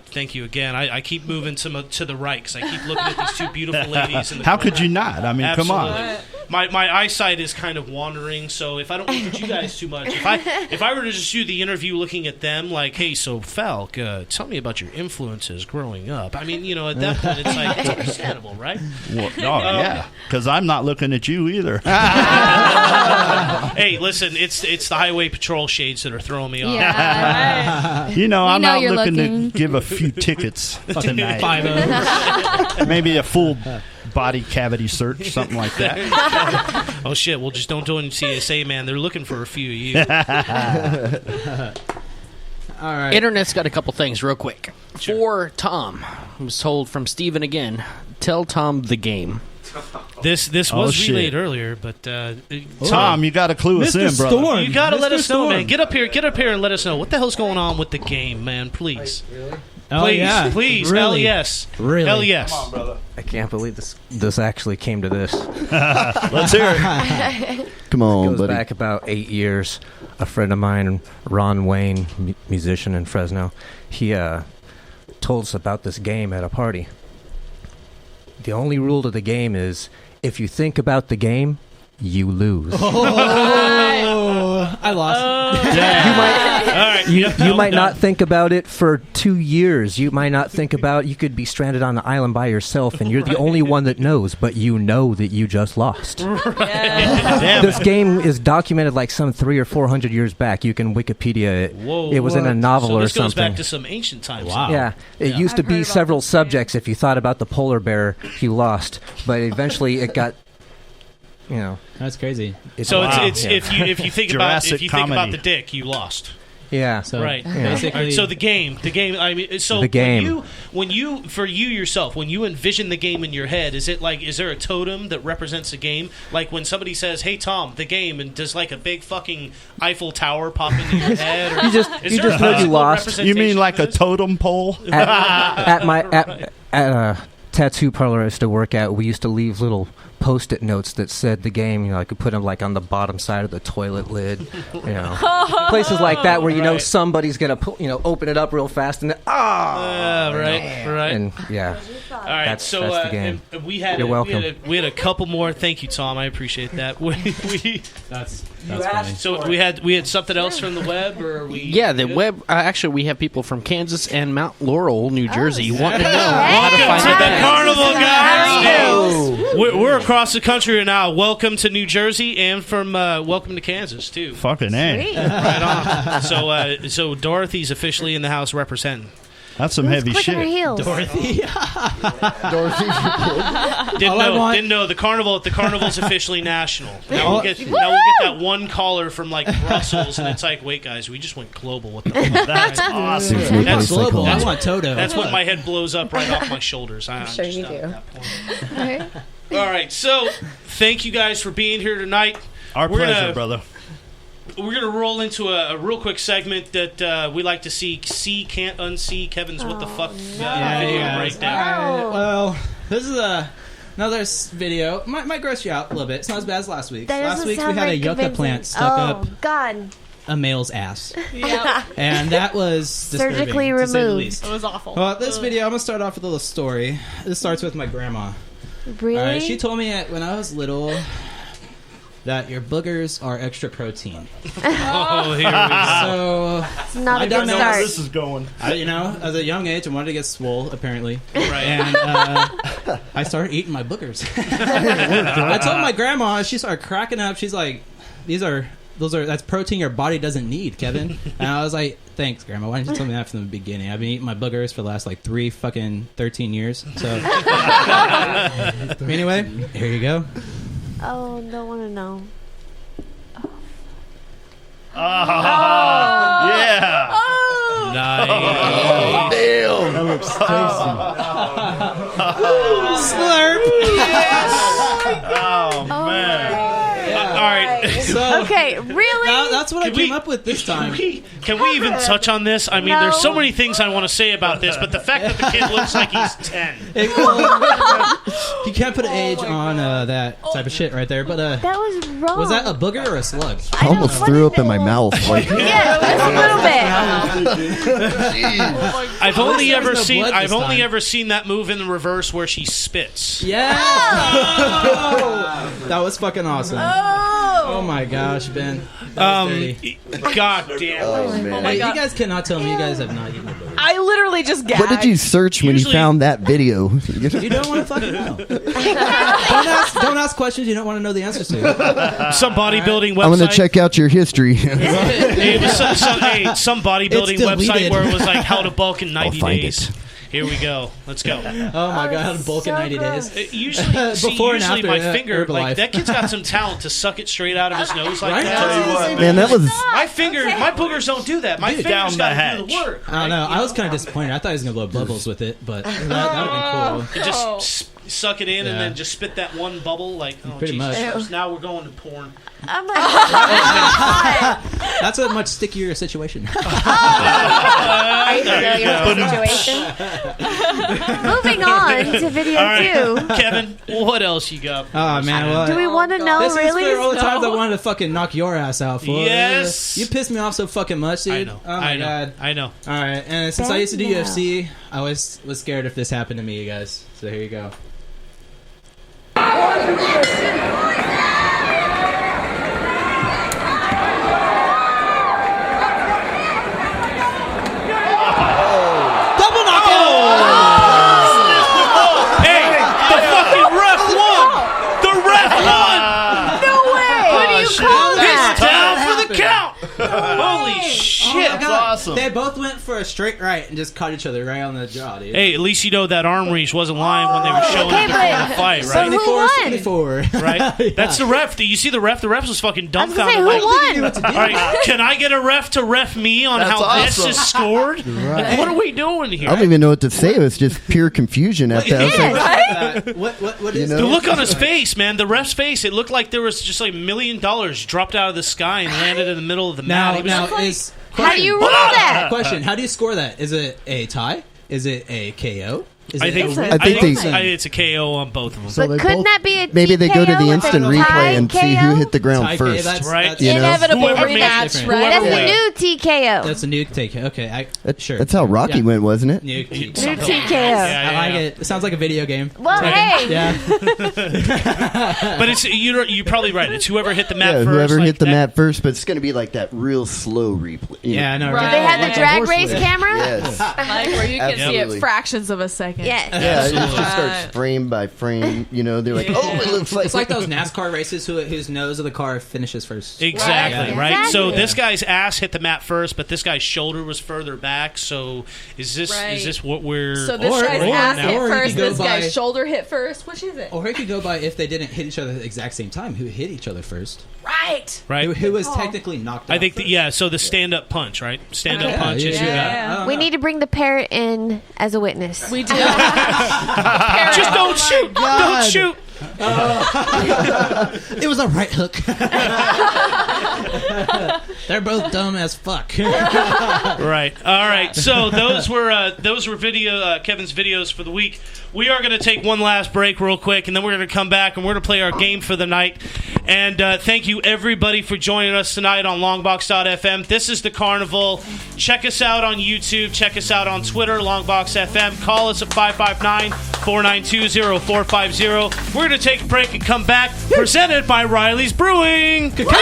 Thank you again. I keep moving to the right because I keep looking at these 2 beautiful ladies. In the How corner. could you not? I mean, Absolutely. Come on. My eyesight is kind of wandering, so if I don't look at you guys too much, if I were to just do the interview looking at them, like, hey, so Falk, tell me about your influences growing up. I mean, you know, at that point, it's like it's understandable, right? Well, yeah, because I'm not looking at you either. Hey, listen, it's the highway patrol shades that are throwing me off. Yeah, right. You know, I'm not looking to give a few tickets tonight. Maybe a full body cavity search, something like that. Oh shit! Well, just don't do any CSA, man. They're looking for a few of you. All right. Internet's got a couple things real quick. Sure. For Tom, I was told from Steven again, tell Tom the game. This was relayed earlier, but Tom, you got to clue us in, brother. Storm. You got to let us know, man. Get up here and let us know what the hell's going on with the game, man. Please. Really? Please, really? hell yes. Really? Hell yes. Come on, brother. I can't believe this actually came to this. Let's hear it. Come on, It goes buddy. back about 8 years. A friend of mine, Ron Wayne, musician in Fresno, he told us about this game at a party. The only rule to the game is if you think about the game, you lose. I lost. You might not think about it for 2 years. You might not think about you could be stranded on an island by yourself and you're the only one that knows, but you know that you just lost. This game is documented like some 300 or 400 years back. You can Wikipedia it. Whoa, it was in a novel or this goes something. back to some ancient times. Wow. Yeah. It used to be several subjects. If you thought about the polar bear, you lost. But eventually it got... You know, that's crazy. It's if you think about the dick, you lost. Yeah. So right. Basically, right. So the game. I mean, so the game. When you yourself, when you envision the game in your head, is there a totem that represents the game? Like when somebody says, "Hey Tom, the game," and does like a big fucking Eiffel Tower pop into your head? Or you just heard you lost. You mean like a totem pole? At a tattoo parlor I used to work at, we used to leave little Post-it notes that said the game. You know, I could put them like on the bottom side of the toilet lid. You know, places like that where you know somebody's gonna open it up real fast and right. And yeah. All right. That's the game. You're welcome. We had a couple more. Thank you, Tom. I appreciate that. That's funny. So we had something else from the web, or we? Yeah, the web. Actually, we have people from Kansas and Mount Laurel, New Jersey, wanting to know how to find the out. Carnival, guys. We're across the country now. Welcome to New Jersey, and from welcome to Kansas too. Fucking A. Right on. So Dorothy's officially in the house representing. That's some heavy shit. Dorothy. Didn't know the carnival's officially national. Now we'll get that one caller from like Brussels, and it's like, wait, guys, we just went global. What the fuck? That's awesome. That's global. I want Toto. That's when my head blows up right off my shoulders. I'm sure you do. All right, so thank you guys for being here tonight. Our pleasure, brother. We're going to roll into a real quick segment that we like to see can't unsee Kevin's what the fuck video breakdown. Well, this is another video. Might gross you out a little bit. It's not as bad as last week's. Last week we had a yucca plant stuck up. Oh, God. a male's ass. Yep. And that was surgically disturbing, to say the removed. least. It was awful. Well, this video, I'm going to start off with a little story. This starts with my grandma. Really? She told me when I was little that your boogers are extra protein. Oh, here we go. So, it's not I a don't good know start. where this is going. As a young age, I wanted to get swole, apparently. Right. And I started eating my boogers. I told my grandma, she started cracking up. She's like, that's protein your body doesn't need, Kevin. And I was like, thanks, Grandma. Why didn't you tell me that from the beginning? I've been eating my boogers for the last 13 years. So anyway, here you go. Oh, don't want to know. Yeah. Oh. Nice. Oh, damn. That looks tasty. Slurp. Oh, man. All right. So, okay, really? That's what I came up with this time. Can we even touch on this? I mean, No. there's so many things I want to say about this, but the fact that the kid looks like he's 10. You can't put an age on that type of shit right there. But that was wrong. was that a booger or a slug? I almost threw up in my mouth. Like, yeah, just a little bit. I've only ever no seen blood I've this only time. ever seen that move in the reverse where she spits. Yeah. That was fucking awesome. Oh my gosh, Ben. That was dirty. God damn. oh, man. Hey, you guys cannot tell me you guys have not eaten a booger. I literally just gagged. What did you search when you found that video? You don't want to fucking know. Don't ask questions you don't want to know the answers to. Some bodybuilding website. I'm going to check out your history. It was some bodybuilding It's deleted. website where it was like how to bulk in 90 find days. Here we go. Let's go. Oh my god, how to bulk in 90 days. Usually, Before and after, my finger, Herbalife. like that kid's got some talent to suck it straight out of his nose like Right? that. Man, that was... My boogers don't do that. My fingers got to do the work. I don't know. I was kind of disappointed. I thought he was going to blow bubbles with it, but that would have been cool. You just suck it in and Yeah. then just spit that one bubble. Like, oh, Pretty Jesus much. Christ, now we're going to porn. I'm like, oh That's a much stickier situation. Are you familiar with the situation? Moving on to video All right, 2. Kevin, what else you got? Oh man, well, Do we want to know, this really? is for all the times I wanted to fucking knock your ass out for. Yes. You pissed me off so fucking much, dude. I know. Oh my god. I know. All right, and since I used to do UFC, I was scared if this happened to me, you guys. So here you go. Double knockout! Hey, the fucking ref won! The ref won! No way! What do you call that? It's down for the count! Holy shit! That's awesome. They both went for a straight right and just caught each other right on the jaw, dude. Hey, at least you know that arm reach wasn't lying when they were showing Okay, it before but- the fight, so right? who won? 74. Right? Yeah. That's the ref. Do you see the ref? The ref was fucking I was gonna say, dumbfounded. who like, won? all right, can I get a ref to ref me on That's how this awesome. is scored? Like, what are we doing here? I don't even know what to say. It was just pure confusion at that. I was like, What is You The know? look on his face, man, the ref's face, it looked like there was just like $1 million dropped out of the sky and landed in the middle of the mat. He was Now like, is How do you rule that? question? How do you score that? Is it a tie? Is it a KO? Is I it think, a I think it's a KO on both of them. So But they couldn't both- that be a maybe they go to TKO the with instant a replay tie and see who KO? hit the ground Tie KO, first. that's- Right. that's- You know? Inevitable Whoever rematch, makes it right? That's Yeah. the new TKO. That's a nuke take. Okay, sure. That's how Rocky Yeah. went, wasn't it? Nuke. New Something. TKO. Yeah, I like it. It sounds like a video game. Well, hey. Yeah. But it's you're probably right. It's whoever hit the mat Yeah, first. whoever like hit the that- mat first, but it's going to be like that real slow replay. you know? Yeah, I know. Right. Right? They had the Like drag horse race race. camera? Yes. Like where you can see Absolutely. it fractions of a second. Yes. Yeah, it just Right. starts frame by frame. You know, they're like, oh, it looks like It's like those NASCAR races whose nose of the car finishes first. Exactly, Right. right? So Exactly. this guy's ass hit the mat first, but this guy's shoulder was further back. So is this what we're So this guy's or- ass or hit you first, could go this by- guy's shoulder hit first. Which is it? Or it could go by if they didn't hit each other at the exact same time. Who hit each other first? Right. right? Who was technically knocked out I think first? So the stand-up punch, right? Stand-up Yeah, punch is yeah, who yeah. got it. I don't We know. need to bring the parrot in as a witness. We do. Just don't shoot! Don't shoot! It was a right hook. They're both dumb as fuck. Right. All right. So those were Kevin's videos for the week. We are going to take one last break real quick, and then we're going to come back and we're going to play our game for the night. And thank you everybody for joining us tonight on Longbox.FM. This is the Carnival. Check us out on YouTube. Check us out on Twitter, Longbox.FM. Call us at 559-492-0450. We're going to take a break and come back. Presented by Riley's Brewing. Thank you.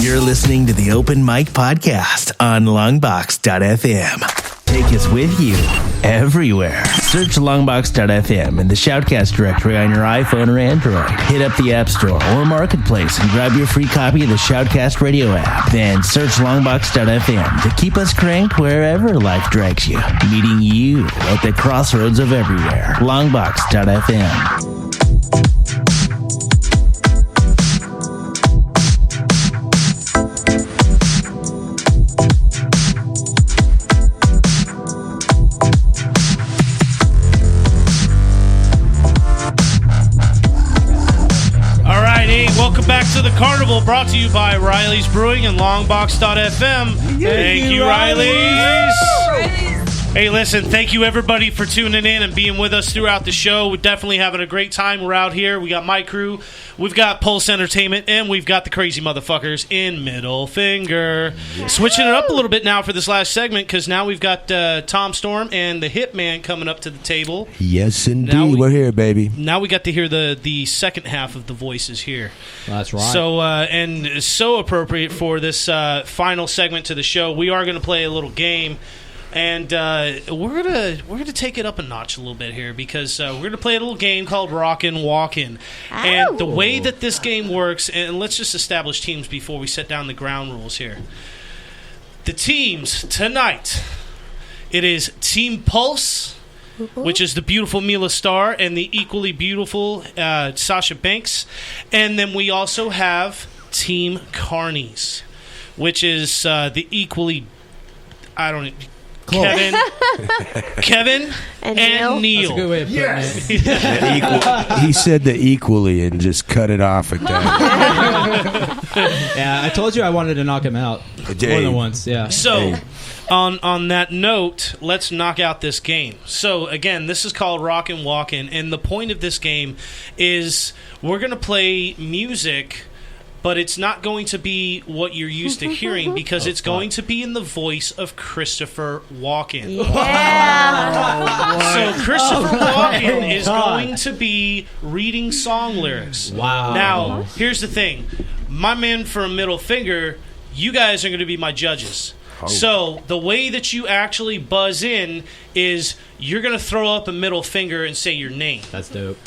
You're listening to the Open Mic Podcast on Longbox.FM. Take us with you everywhere. Search Longbox.FM in the Shoutcast directory on your iPhone or Android. Hit up the App Store or Marketplace and grab your free copy of the Shoutcast radio app. Then search Longbox.FM to keep us cranked wherever life drags you. Meeting you at the crossroads of everywhere. Longbox.FM. Welcome back to the Carnival, brought to you by Riley's Brewing and Longbox.FM. Thank you, Riley's. Hey, listen, thank you everybody for tuning in and being with us throughout the show. We're definitely having a great time. We're out here. We got my crew. We've got Pulse Entertainment, and we've got the crazy motherfuckers in Middle Finger. Yeah. Switching it up a little bit now for this last segment, because now we've got Tom Storm and the Hitman coming up to the table. Yes, indeed. We're here, baby. Now we got to hear the second half of the voices here. That's right. So, and so appropriate for this final segment to the show, we are going to play a little game. And we're gonna take it up a notch a little bit here, because we're gonna play a little game called Rockin Walken. And the way that this game works, and let's just establish teams before we set down the ground rules here. The teams tonight, it is Team Pulse, which is the beautiful Mila Starr and the equally beautiful Sasha Banks, and then we also have Team Carnies, which is the equally Kevin and Neil. That's a good way of putting it. He said the equally and just cut it off at that. Yeah, I told you I wanted to knock him out more than once. Yeah. So, on that note, let's knock out this game. So, again, this is called Rockin Walken, and the point of this game is we're going to play music, but it's not going to be what you're used to hearing, because it's going to be in the voice of Christopher Walken. Yeah. So Christopher Walken is going to be reading song lyrics. Wow. Now, here's the thing. My man from Middle Finger, you guys are going to be my judges. So the way that you actually buzz in is you're going to throw up a middle finger and say your name. That's dope.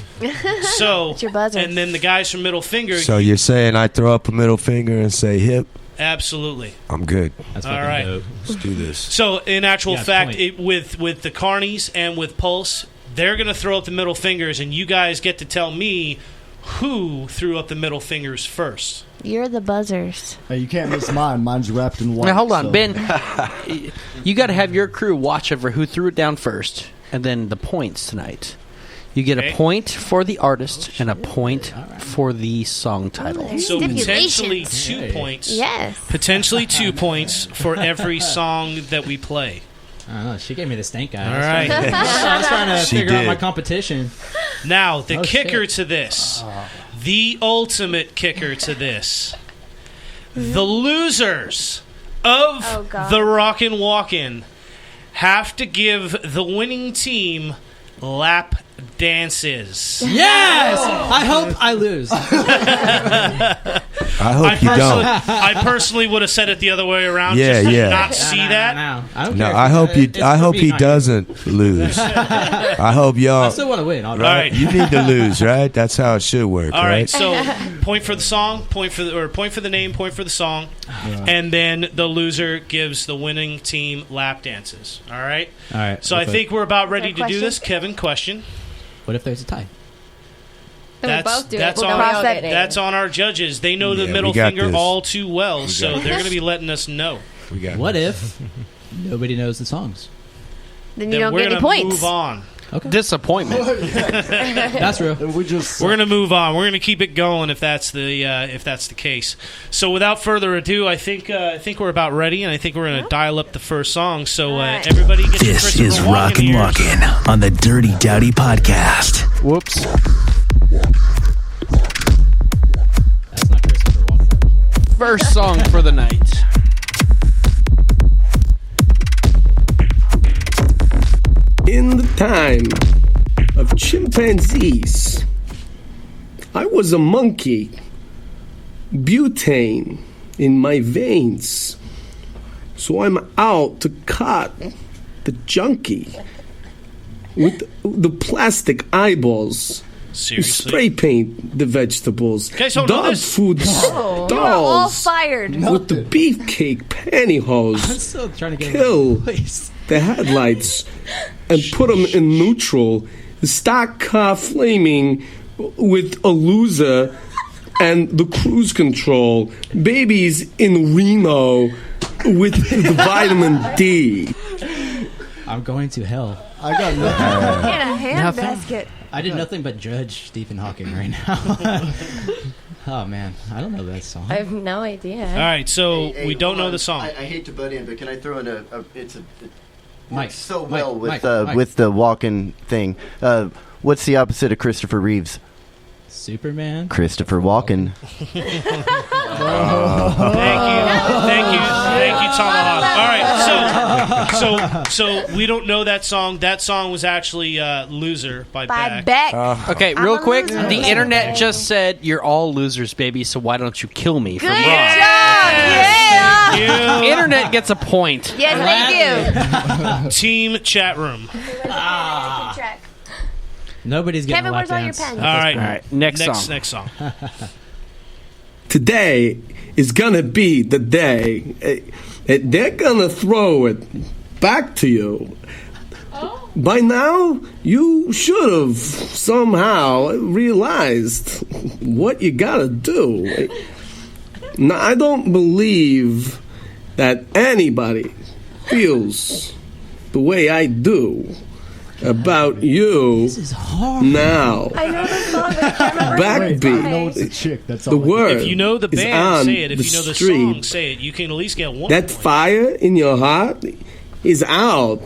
So, it's your buzzer. And then the guys from Middle Finger. So you're saying I throw up a middle finger and say hip? Absolutely. I'm good. That's all right. Dope. Let's do this. So in actual fact, with the Carnies and with Pulse, they're going to throw up the middle fingers, and you guys get to tell me who threw up the middle fingers first. You're the buzzers. Hey, you can't miss mine. Mine's wrapped in white. Now, hold on, Ben. You got to have your crew watch over who threw it down first, and then the points tonight. You get a point for the artist and a point for the song title. So potentially 2 points. Yes. Potentially 2 points for every song that we play. I don't know. She gave me the stank eye. All right. I was trying to figure out my competition. Now, the kicker to this, the ultimate kicker to this, the losers of the Rockin Walken have to give the winning team lap dances. Yes! I hope I lose. I hope you don't. I personally would have said it the other way around. Yeah, just yeah. to not see that. I hope you. I hope he doesn't lose. I hope y'all. I still want to win. All right. You need to lose, right? That's how it should work. All right. So point for the song, point for the name, point for the song, and then the loser gives the winning team lap dances. All right. All right. So I think we're about ready to do this. Kevin, question. What if there's a tie? Then we both do that's it. on Cross that- that's on our judges. They know the middle we got finger this. all too well, We so got they're going to be letting us know. We got What this. if nobody knows the songs? Then you Then don't we're get any gonna points. move on. Okay. Disappointment. That's real. We just We're gonna move on. We're gonna keep it going if that's the case. So without further ado, I think we're about ready, and I think we're gonna dial up the first song. So everybody, get your This Christopher is Rockin ears. Walken on the Dirty Dowdy Podcast. Whoops. That's not Christopher Walken. First song for the night. In the time of chimpanzees, I was a monkey, butane in my veins. So I'm out to cut the junkie with the plastic eyeballs. Seriously? Spray paint the vegetables. Guys don't know Dog this? food Oh, you are all stalls fired. with the beefcake pantyhose. I'm still trying to get Kill place. the headlights and put them in neutral. The stock car flaming with a loser and the cruise control. Babies in Reno with the vitamin D. I'm going to hell. I got nothing. In a handbasket. I did nothing but judge Stephen Hawking right now. Oh man, I don't know that song. I have no idea. All right, so Hey, we don't hold know on. the song. I hate to butt in, but can I throw in it Mike, works so Mike, well with Mike. with the Walken thing. What's the opposite of Christopher Reeves? Superman. Christopher Walken. Thank you, Tomahawk. All right, so we don't know that song. That song was actually "Loser" by Beck. Okay, I'm real a quick. loser. The internet just said you're all losers, baby. So why don't you kill me Good from job. Rob? Yeah. Internet gets a point. Yes, they do. Team chat room. Nobody's getting Kevin, a lap where's all your dance. pens? All right, All right, next song. Next song. Today is gonna be the day. They're gonna throw it back to you. By now, you should have somehow realized what you gotta do. Now, I don't believe that anybody feels the way I do about you now. I know the song, but I can't remember. Backbeat. I know it's a chick. That's The all. word If you know the is band, on say it. If the you know the street. song, say it. You can at least get one. That fire in your heart is out.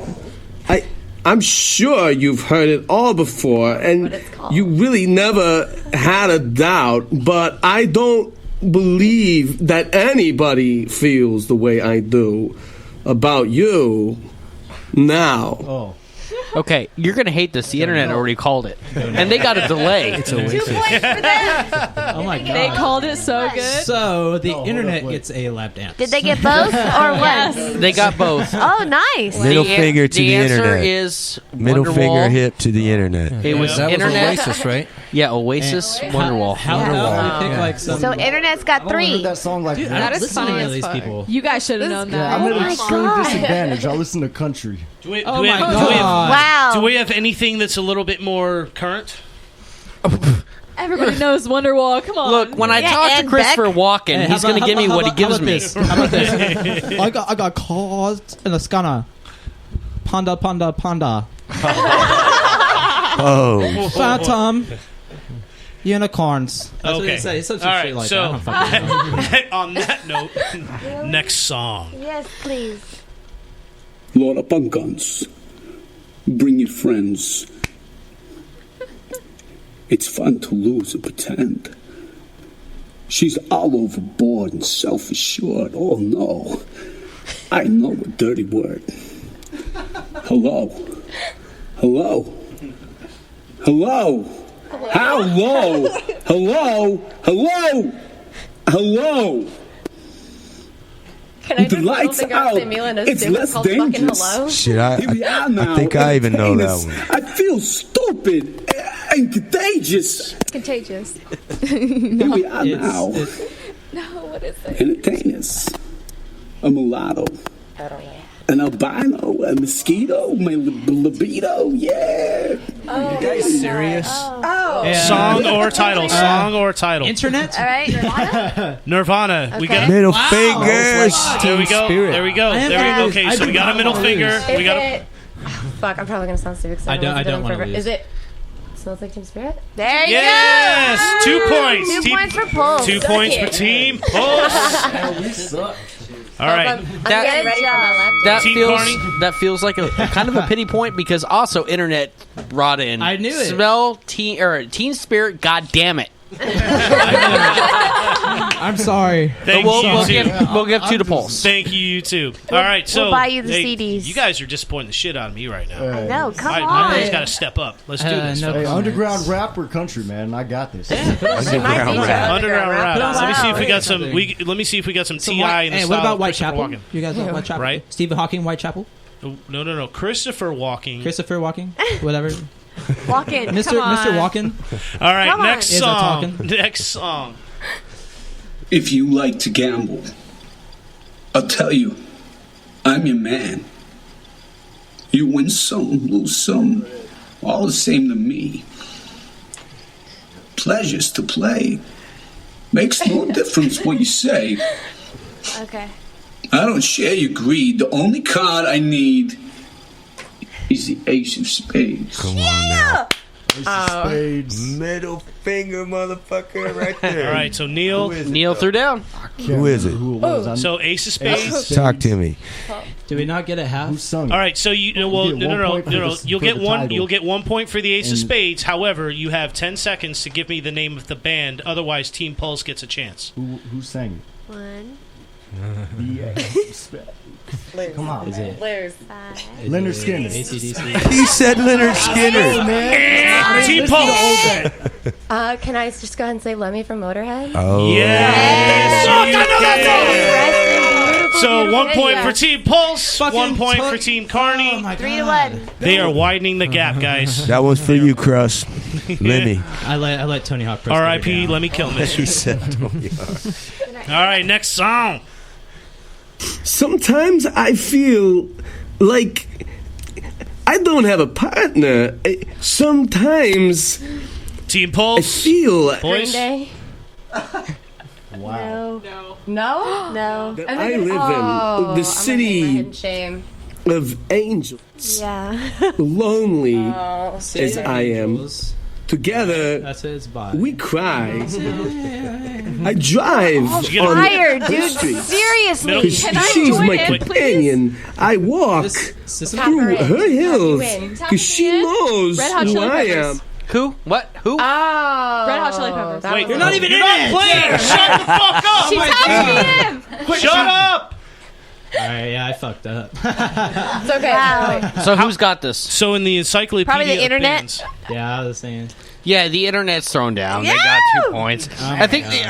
I'm sure you've heard it all before, and you really never had a doubt, but I don't believe that anybody feels the way I do about you now. Oh. Okay, you're gonna hate this. The internet already called it, and they got a delay. It's 2 points for them. Oh my god. They called it so good. So the internet gets a lap dance. Did they get both or what? They got both. Oh, nice. Middle The finger to the answer internet. is Middle Wonderwall. finger hip to the internet. It was That was internet. Oasis, right? Yeah, Oasis, Wonderwall. How do you pick like some? So internet's got I've only heard 3. that song like Dude, once. I That don't is listen to funny any of as these fuck. people. You guys should have known Yeah, that. I'm at Oh an my extreme God. disadvantage. I listen to country. Do we, Oh do we my have, God. Wow. do we have anything that's a little bit more current? Everybody knows Wonderwall. Come on. Look, when I Yeah, talk to and Christopher Beck. Walken, Hey, he's going to give me what he gives me. How about this? I got caught in the scanner. Panda. Oh, Phantom. Unicorns. That's what Okay. they say. It's some All right, shit like so- that. I don't fucking know. On that note, next song. Yes, please. Load up on guns. Bring your friends. It's fun to lose and pretend. She's all overboard and self-assured. Oh no. I know a dirty word. Hello. Hello. Hello. Hello. Hello. Hello. Hello. Can I With the just middle lights finger up out, to Mila and it's assume less it's called fucking dangerous. hello? shit! Here we are I now. think I even know that Entertainers. one. I feel stupid and contagious. Contagious. Here we are now. No, what is it? Entertainers. A mulatto. An albino, a mosquito, my libido, yeah. Oh, you guys serious? Oh. Yeah. Song or title? Song or title? Internet? All right, Nirvana. Nirvana. Okay. We got Middle fingers. There we go. There we go. Okay, so we got a middle finger. We got a. Fuck, I'm probably gonna sound stupid. I don't want to lose. Is it? Smells Like Teen Spirit? There you yes! go. 2 points. 2 points for Pulse. 2 points for Team Pulse. We suck. All right. I'm getting ready for my lap dance. That feels like a kind of a pity point because also internet brought in. I knew it. Smell Teen Spirit. God damn it. I'm sorry. Thank We'll give 2 to Pulse. Thank you, you too. All right, so we'll buy you the CDs. You guys are disappointing the shit out of me right now. I know. Come on. My man's got to step up. Let's do this. Hey, underground rap or country, man? I got this. Underground rap. Wow. Let me see if we got some. Let me see if we got some T.I. in the Hey, style what about of Christopher Whitechapel? Walken. You guys like Whitechapel? Right? Stephen Hawking, Whitechapel? No. Christopher Walken. Christopher Walken? Whatever. Walken. Mr. Walken? All right, Come on. next Is song. that talking? Next song. If you like to gamble, I'll tell you, I'm your man. You win some, lose some, all the same to me. Pleasures to play. Makes no difference what you say. Okay. I don't share your greed. The only card I need is the Ace of Spades. Come on now. Spades. Middle finger, motherfucker, right there. All right, so Neil. Neil threw down. Who is it? So Ace of Spades. Talk to me. Do we not get a half? Who sung it? All right, so you no. You'll get one. You'll get 1 point for the Ace of Spades. However, you have 10 seconds to give me the name of the band. Otherwise, Team Pulse gets a chance. Who sang it? 1. Come on. Is it Leonard Skinner. AC/DC? He said Leonard Skinner. Team Pulse. Can I just go ahead and say Lemmy from Motorhead? Oh. Yes. So 1 point video. for Team Pulse. Fucking 1 point for Team Carney. 3-1. They are widening the gap, guys. That was for you, Crust. Lemmy. I let Tony Hawk press R.I.P. Let me kill He Mr. said Tony Hawk. All right, next song. Sometimes I feel like I don't have a partner. Sometimes Team I Pulse. feel Green Day. Wow. No? No. I live in the city Shame. of angels, Yeah. lonely Oh. as I am. Together, That's its body. we cry. I drive on Tired, her dude. street. Seriously. Because Can I she's join my in, companion. I walk System through Tap her in. her hills Tap you in. because she knows Red Hot who Chili I Peppers. am. Who? What? Who? Oh. Red Hot Chili Peppers. that Wait, was you're a- not even playing. Shut the fuck up. She's happy him. Shut up. All right, yeah, I fucked up. It's okay. Wow. So who's got this? So in the encyclopedia Probably the of internet. bands- Yeah, I was saying. Yeah, the internet's thrown down. They got 2 points. I think the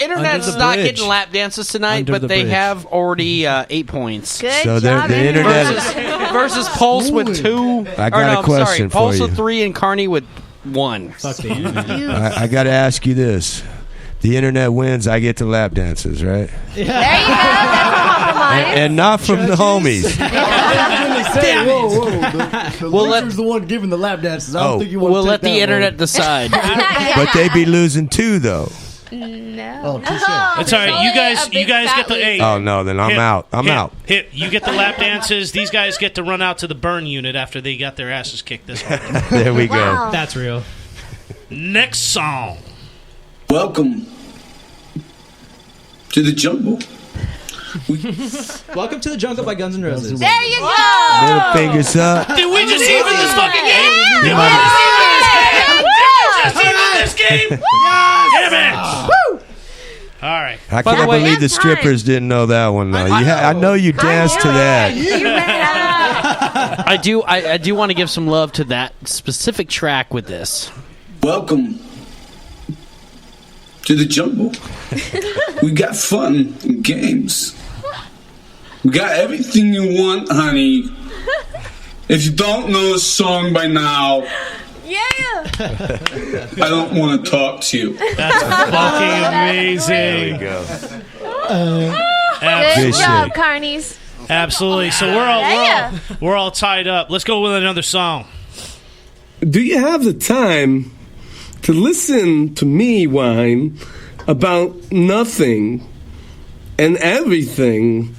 internet's Under the not bridge. getting lap dances tonight, Under but the they bridge. have already 8 points. Good So job, the internet. Versus Pulse with 2. I Or got no, a question I'm sorry, for Pulse you. with 3 and Carney with 1. Fuck the internet. I got to ask you this. The internet wins, I get to lap dances, right? There you go. That's a compromise. And not from the homies. The We'll let- loser's the one giving the lap dances. I don't think you want We'll to let take the that internet one. decide. But they be losing too, though. No. Oh, touche. It's all right. You guys get the A. Oh, no, then I'm out. I'm out. Hit. You get the lap dances. These guys get to run out to the burn unit after they got their asses kicked this hard. There we go. Wow. That's real. Next song. Welcome to the jungle. Welcome to the Jungle by Guns N' Roses. There you go. Middle fingers up. Did we just even this fucking game? Did we just even this game? Damn it! Woo! All right. I By the can't way- believe the strippers didn't know that one, though. I know you danced to that. I do want to give some love to that specific track with this. Welcome to the jungle. We got fun and games. We got everything you want, honey. If you don't know the song by now, Yeah. I don't want to talk to you. That's fucking amazing. There we go. Good Good job, shit. Carnies. Absolutely. So we're all tied up. Let's go with another song. Do you have the time to listen to me whine about nothing and everything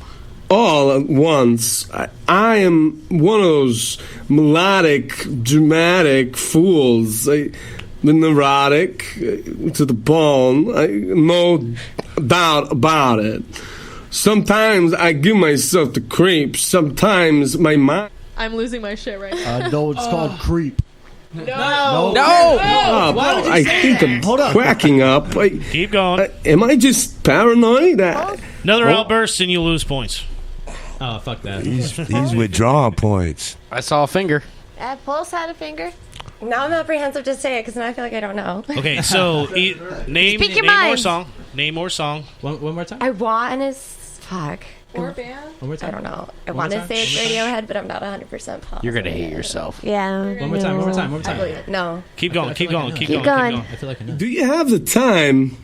all at once? I am one of those melodic, dramatic fools. The neurotic to the bone. No doubt about it. Sometimes I give myself the creeps. Sometimes my mind... I'm losing my shit right now. No, it's called creep. No. I think I'm cracking up. Keep going. Am I just paranoid? Another outburst and you lose points. Oh, fuck that. He's withdrawing points. I saw a finger. Pulse had a finger. Now I'm apprehensive to say it because now I feel like I don't know. Okay, so name Speak your more mind. song. Name more song. One more time. I want to fuck. Or band? One more I time. don't know. I One more want to time. say it's Radiohead, but I'm not 100% positive. You're gonna hate yourself. Yeah. One more time. One more time. One more I time. believe it. No. Keep going. Keep going. Keep Keep going. going. I feel like I know. Do you have the time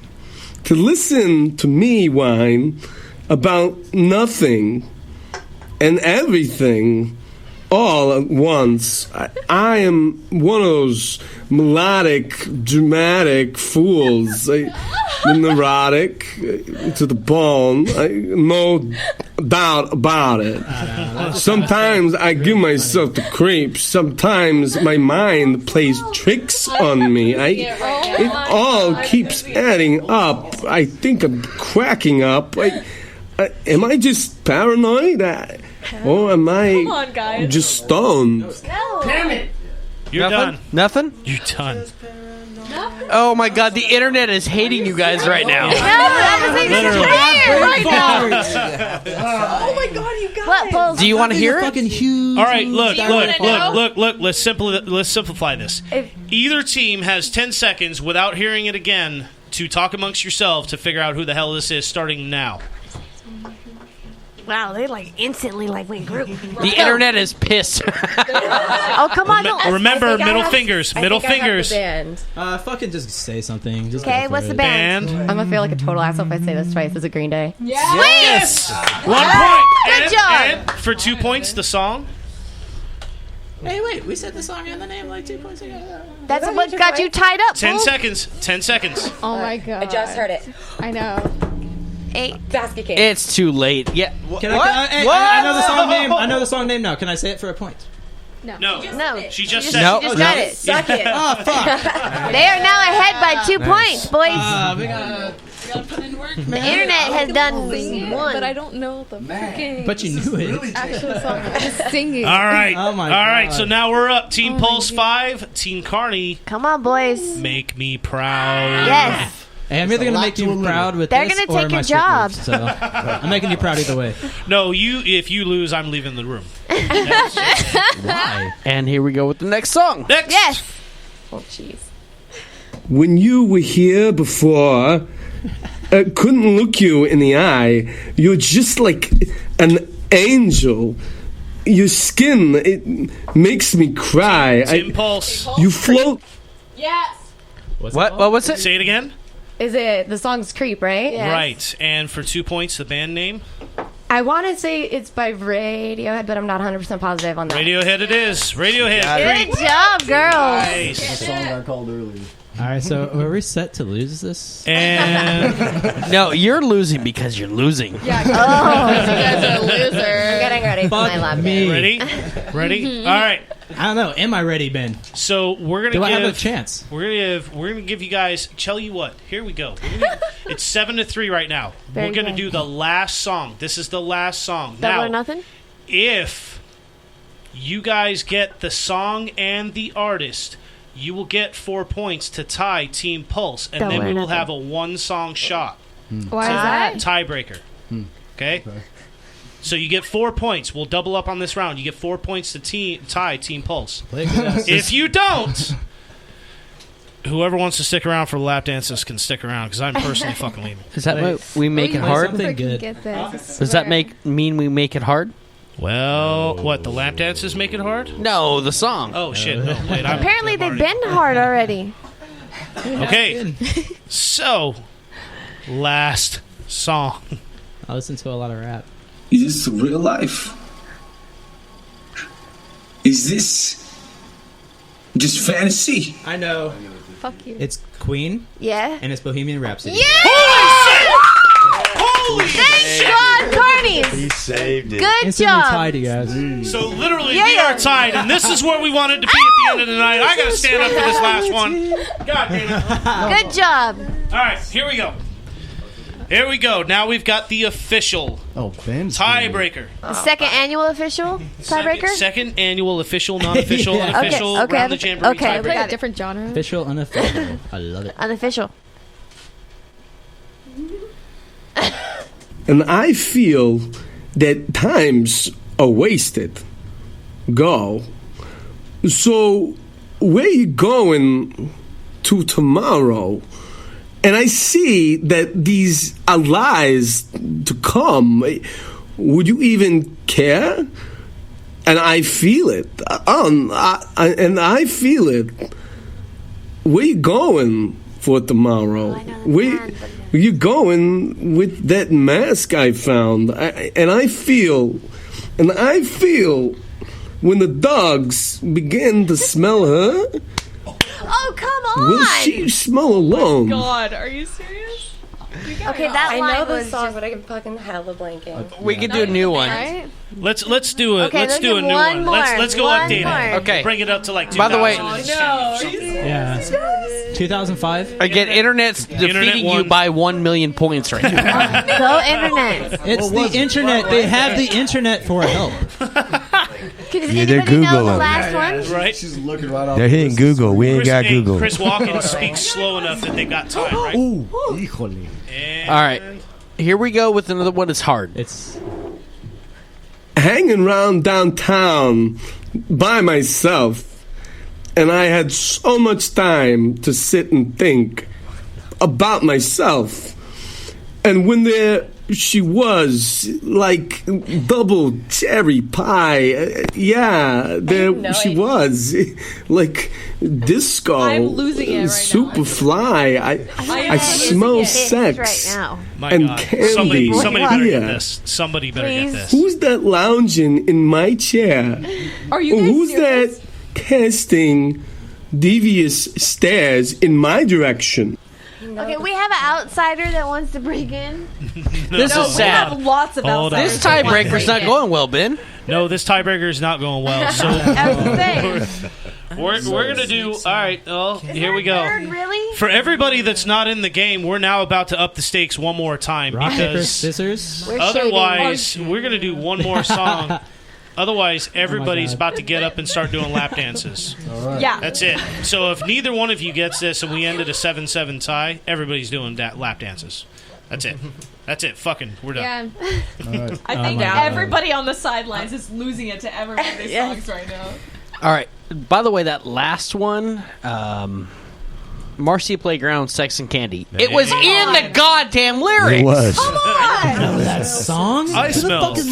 to listen to me whine about nothing and everything all at once? I am one of those melodic, dramatic fools. The neurotic to the bone. No doubt about it. Sometimes I give myself the creeps. Sometimes my mind plays tricks on me. It all keeps adding up. I think I'm cracking up. Am I just paranoid? Or am Come on, I guys. just stoned? Damn it. You're done. Nothing? You're done. Oh my god, the internet is hating you guys right now. No, that was like right now. Oh my god, you guys. What, Pulse? Do you want to hear it? Fucking huge. All right, look. know? Let's simplify this. Either team has 10 seconds without hearing it again to talk amongst yourselves to figure out who the hell this is starting now. Wow, they like instantly like went group. The internet is pissed. Oh, come on. Remember, middle fingers. Middle fingers. Fucking just say something. Just Okay, go for what's the it. band? I'm gonna feel like a total asshole if I say this twice. Is it Green Day? Yes! 1 point. Good job. And for 2 points, the song. Hey, wait. We said the song and the name like 2 points ago. That's what got you tied up. 10 Pulse. seconds. 10 seconds. Oh my god. I just heard it. I know. 8. Basket case. It's too late. Yeah. Can I know the song name. I know the song name now. Can I say it for a point? No. No. She just said No. She just got it. Suck it. Oh, fuck. They are now ahead by 2 points, boys. We gotta put in work, man. The internet has done But I one. don't know the freaking But you knew it. actual song. I just sing it. All right. Oh my All right, God. so now we're up. Team Oh my Pulse God. 5, Team Carney. Come on, boys. Make me proud. Yes. Hey, I'm either gonna make you proud with They're this gonna or take my your strip job. moves, so I'm making you proud either way. No, if you lose, I'm leaving the room. Why? And here we go with the next song. Next. Yes. Oh, jeez. When you were here before, I couldn't look you in the eye. You're just like an angel. Your skin, it makes me cry. Team Pulse. You float. Yes. What was it? Say it again. Is it the song's Creep, right? Yes. Right. And for 2 points, the band name. I want to say it's by Radiohead, but I'm not 100% positive on that. Radiohead it is. Radiohead. Good job, girls. Nice. The song I called earlier. All right, so are we set to lose this? And No, you're losing because you're losing. Yeah. Oh. You guys are a loser. I'm getting ready for Fuck my lap me. dance. ready? All right. I don't know. Am I ready, Ben? So we're gonna Do I give have a chance? We're gonna give you guys. Tell you what. Here we go. It's 7-3 right now. Very we're gonna good. do the last song. This is the last song. Double now, or nothing? if you guys get the song and the artist, you will get 4 points to tie Team Pulse, and Double then or we will nothing. have a 1-song shot. Why is that? Tiebreaker. Okay? So you get 4 points. We'll double up on this round. You get 4 points to tie Team Pulse. If you don't, whoever wants to stick around for the lap dances can stick around because I'm personally fucking leaving. Does that mean we make it hard? Something good. Does that mean we make it hard? Well, what, the lap dances make it hard? No, the song. Oh, shit. No, wait, I'm Apparently they've already- been hard already. Okay. So, last song. I listen to a lot of rap. Is this the real life? Is this just fantasy? I know. Fuck you. It's Queen. Yeah. And it's Bohemian Rhapsody. Yeah! Holy shit! Good job, Carnies! He saved it. Good Instantly job. tied, you guys. So literally, we are tied, and this is where we wanted to be at the end of the night. I got to stand up for this last one. God damn it! Good job. All right, here we go. Here we go. Now we've got the official tiebreaker. The second annual official tiebreaker? Second annual official, non-official, unofficial, Okay, round the jamboree okay, we tiebreaker. got it. Different genre. Official, unofficial. I love it. Unofficial. And I feel that times are wasted. Go. So, where you going to tomorrow? And I see that these are lies to come. Would you even care? And I feel it. And I feel it. Where you going for tomorrow? Where you going with that mask I found? And I feel when the dogs begin to smell her. Oh, come on! Will she smell alone? God, are you serious? Okay, that I line know the was song, just- but I can fucking hella blanking. We can do a new one. Right? Let's do it. Okay, let's let's do do a new one one. more, Let's go one update more. it. Okay. Bring it up to like 2000. By the way- Yeah. 2005. Again, internet's defeating you by 1 million points right now. Go internet. It's the internet. They have the internet for help. Does Yeah, they're anybody know the Googling. last one? Right? She's looking right off. They're hitting Google. We ain't got Google. Chris Walken speaks slow enough that they got time, right? Ooh, híjole. All right. Here we go with another one that's hard. It's hanging around downtown by myself, and I had so much time to sit and think about myself. And when there she was, like double cherry pie, yeah, there she was, like disco, I'm losing it right super fly. I smell sex right now. and God. candy. Somebody better here. get this. Somebody better get this. Who's that lounging in my chair? Are you guys Who's serious? that casting devious stares in my direction? Okay, we have an outsider that wants to break in. This is sad. We have lots of Hold on. outsiders. This tiebreaker's not going well, Ben. No, this tiebreaker is not going well. So we're gonna do. All right. Well, here we go. Really? For everybody that's not in the game, we're now about to up the stakes one more time rock, paper, because scissors. otherwise we're gonna do one more song. Otherwise, everybody's about to get up and start doing lap dances. Yeah. That's it. So if neither one of you gets this and we ended a 7-7 tie, everybody's doing lap dances. That's it. That's it. Fucking, we're done. Yeah. I think everybody on the sidelines is losing it to every one of these songs right now. All right. By the way, that last one, Marcia Playground, Sex and Candy. It was in the goddamn lyrics. It was. Come on! Know that song? I smell sex.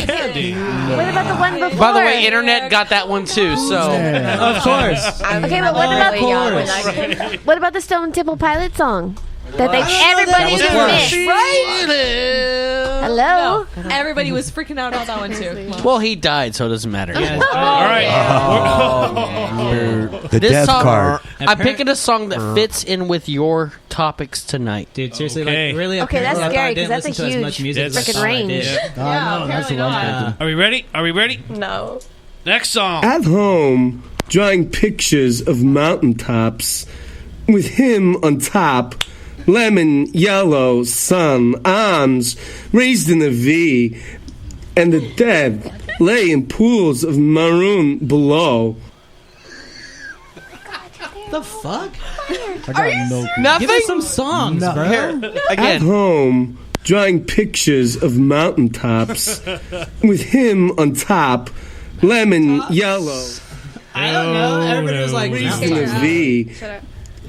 candy. What about the one before? By the way, internet got that one too. So Of course. Okay, but what about the Stone Temple Pilot song? That everybody was just worse. missed. Hello? No, everybody was freaking out about that one too. Come on. well, he died, so it doesn't matter. All right. The This death song, cart. I'm picking a song that fits in with your topics tonight. Dude, seriously, Okay. like really. Okay, that's apparently, I scary, 'cause didn't that's listen a to as much huge music as I freaking thought I range. did. Yeah, That's what apparently I'm not. thinking. Are we ready? Are we ready? No. Next song. At home, drawing pictures of mountaintops with him on top. Lemon yellow sun, arms raised in a V, and the dead lay in pools of maroon below. The fuck? I got no clue. Nothing. Give us some songs, No. bro. Here, At again. home, drawing pictures of mountaintops with him on top. Lemon yellow, I don't know. Everybody was like, raised in a V,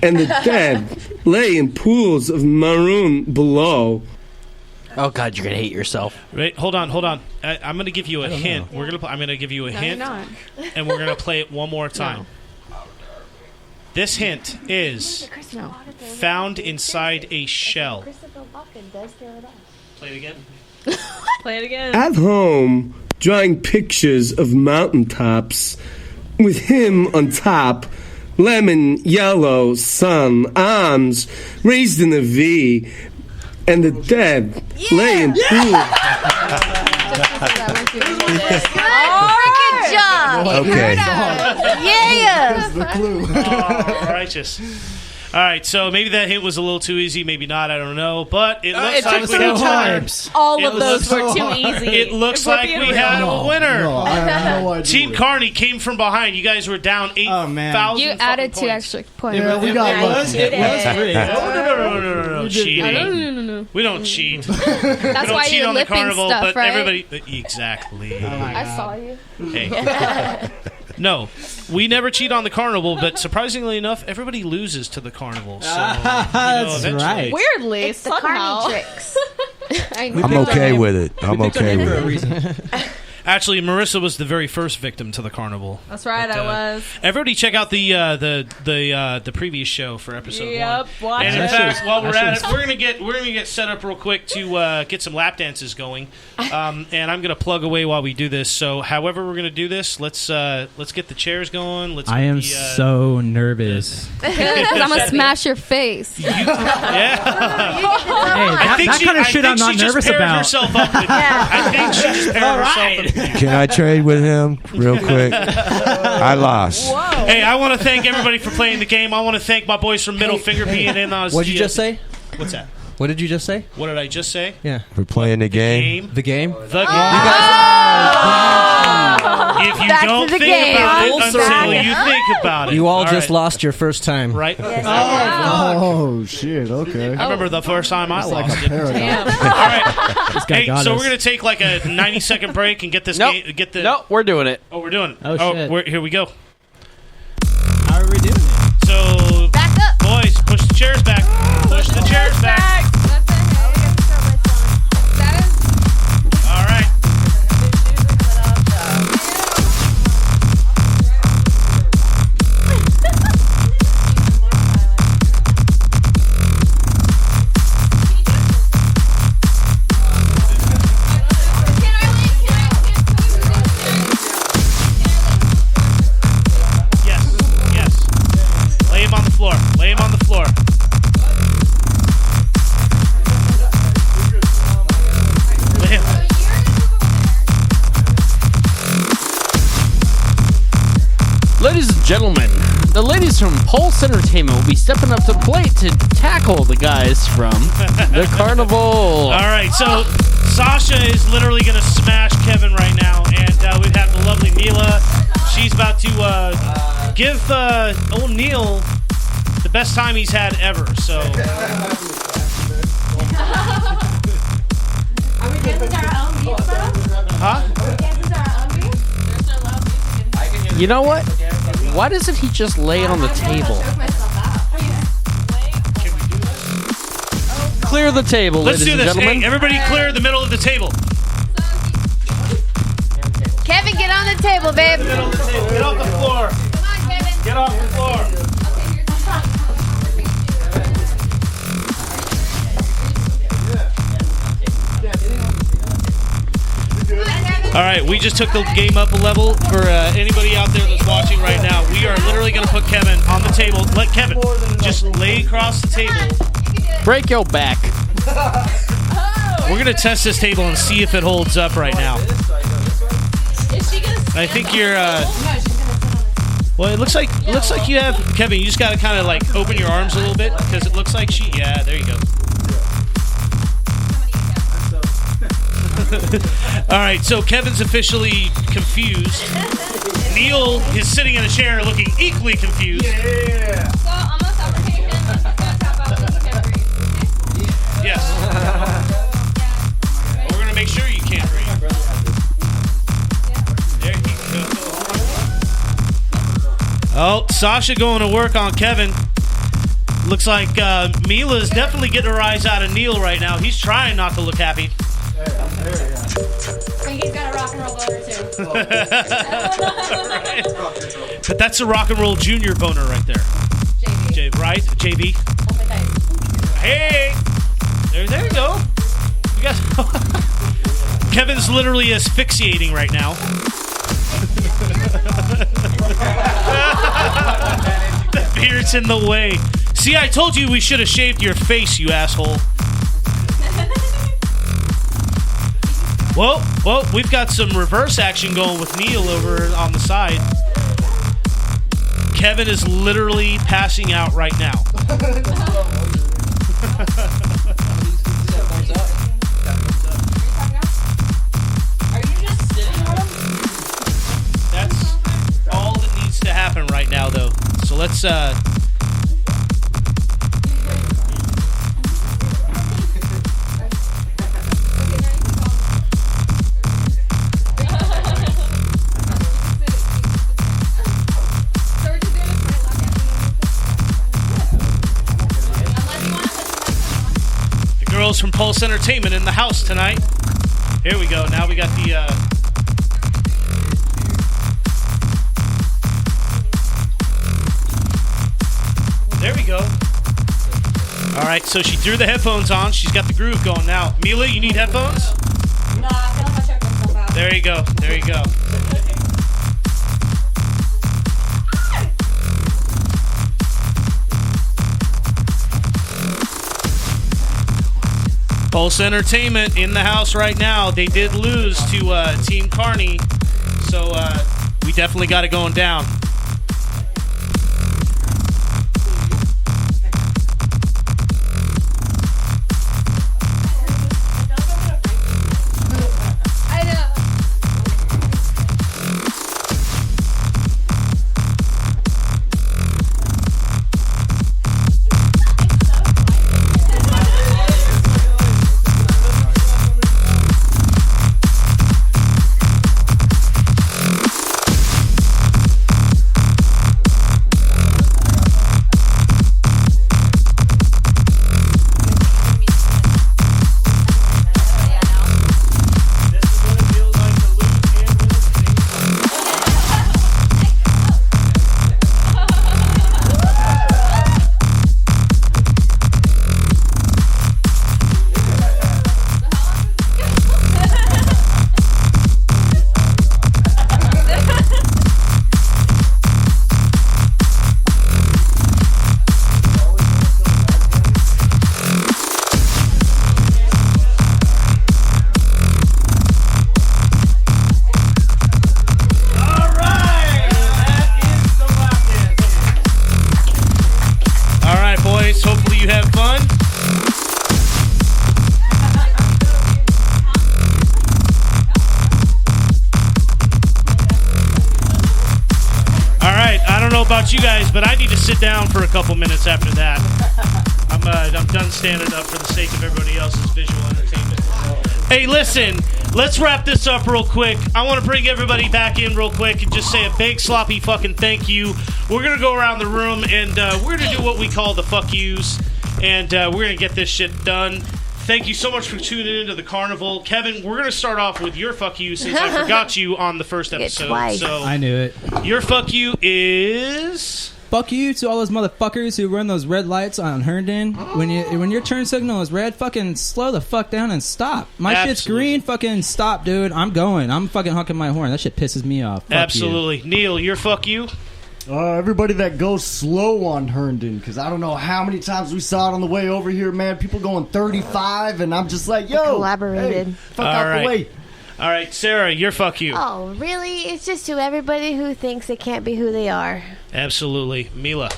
and the dead lay in pools of maroon below. Oh God, you're gonna hate yourself. Wait, hold on. I'm going to give you a hint. I'm going to give you a hint, not. and we're going to play it one more time. This hint is No. found inside a shell. Play it again. Play it again. At home, drawing pictures of mountaintops with him on top, lemon yellow sun, arms raised in a V, and the dead laying pool. Good job. Okay. Yeah. That's the clue. Oh, righteous. All right, so maybe that hit was a little too easy, maybe not. I don't know, but it looks like we have times. All of those were too easy. It looks like we had a winner. Team Carney came from behind. You guys were down 8,000. You added 2 extra points. Yeah, we got lucky. No, cheating. No. We don't cheat. That's we don't why cheat you're on the lipping carnival, stuff, but right? everybody exactly. I saw you. Hey. No, we never cheat on the carnival, but surprisingly enough, everybody loses to the carnival. So, That's right. Weirdly, It's the somehow. Carney tricks. I'm okay with it. I'm okay with it. Actually, Marissa was the very first victim to the carnival. That's right, But, I was. Everybody, check out the previous show for episode 1. Yep, watch And in it. fact, while we're at it, we're gonna get set up real quick to get some lap dances going. And I'm gonna plug away while we do this. So, however we're gonna do this, let's get the chairs going. I am so nervous. Because I'm going to smash your face. Yeah. That kind of shit I'm not nervous about. Herself up with I think she just paired herself up. Can I trade with him real quick? I lost. Hey, I want to thank everybody for playing the game. I want to thank my boys from Middle Finger being in on. What did you just say? What's that? What did you just say? What did I just say? Yeah. We're playing the game. The game? The game. If you Back don't to the think game. about it Full until circle. you think about it. You all All just right. lost your first time. Right? Oh, shit. Okay. I remember the first time I It's like lost a it. paradox. All right. This guy Hey, got so us. we're going to take like a 90-second break and get this Nope. game. Get the. Nope, we're doing it. Oh, we're doing it. Oh, shit. Here we go. How are we doing it? So, Back up. boys, push the chairs back. Push the chairs back. All right. Yes. Lay him on the floor. Lay him on the floor. Lay him. Ladies and gentlemen, the ladies from Pulse Entertainment will be stepping up to the plate to tackle the guys from the Carnival. All right, so Sasha is literally going to smash Kevin right now, and we have the lovely Mila. She's about to give old Neil the best time he's had ever. So, Are we dancing to our own beats, bro? huh? Are we dancing to our own beats? There's no loud music. You know what? Why doesn't he just lay it on the table? Clear the table, Let's ladies do and this. gentlemen. Hey, everybody clear the middle of the table. Kevin, get on the table, babe. Middle of the table. Get off the floor. Come on, Kevin. Get off the floor. All right, we just took the game up a level. For anybody out there that's watching right now, we are literally going to put Kevin on the table. Let Kevin just lay across the table. Break your back. We're going to test this table and see if it holds up right now. I think you're. Well, it looks like you have Kevin. You just got to kind of like open your arms a little bit because it looks like she. Yeah, there you go. All right, so Kevin's officially confused. Neil is sitting in a chair looking equally confused. Yeah. So, I'm on suffocation. Let's just gonna tap out so you can breathe. Yes. We're going to make sure you can't breathe. There you go. Oh, Sasha going to work on Kevin. Looks like Mila's definitely getting a rise out of Neil right now. He's trying not to look happy. And he's got a rock and roll boner too. Right. But that's a rock and roll junior boner right there. JB. Right? JB. Hey! There you go. You guys. Kevin's literally asphyxiating right now. The beard's in the way. See, I told you we should have shaved your face, you asshole. Whoa, we've got some reverse action going with Neil over on the side. Kevin is literally passing out right now. That's all that needs to happen right now, though. So let's, girls from Pulse Entertainment in the house tonight. Here we go. Now we got the there we go. Alright, so she threw the headphones on. She's got the groove going now. Mila, you need headphones? No, I feel like I checked myself out. There you go. There you go. Pulse Entertainment in the house right now. They did lose to Team Carney, so we definitely got it going down. You guys, but I need to sit down for a couple minutes after that. I'm done standing up for the sake of everybody else's visual entertainment. Hey, listen, let's wrap this up real quick. I want to bring everybody back in real quick and just say a big sloppy fucking thank you. We're gonna go around the room and we're gonna do what we call the fuck yous, and we're gonna get this shit done. Thank you so much for tuning into the Carnival. Kevin, we're going to start off with your fuck you since I forgot you on the first episode. So I knew it. Your fuck you is... Fuck you to all those motherfuckers who run those red lights on Herndon. When your turn signal is red, fucking slow the fuck down and stop. My shit's green, fucking stop, dude. I'm going. I'm fucking honking my horn. That shit pisses me off. Fuck Absolutely. You. Neil, your fuck you? Everybody that goes slow on Herndon, because I don't know how many times we saw it on the way over here, man. People going 35, and I'm just like, yo, collaborated. Hey, fuck out the way. All right, Sarah, your fuck you. Oh, really? It's just to everybody who thinks they can't be who they are. Absolutely. Mila.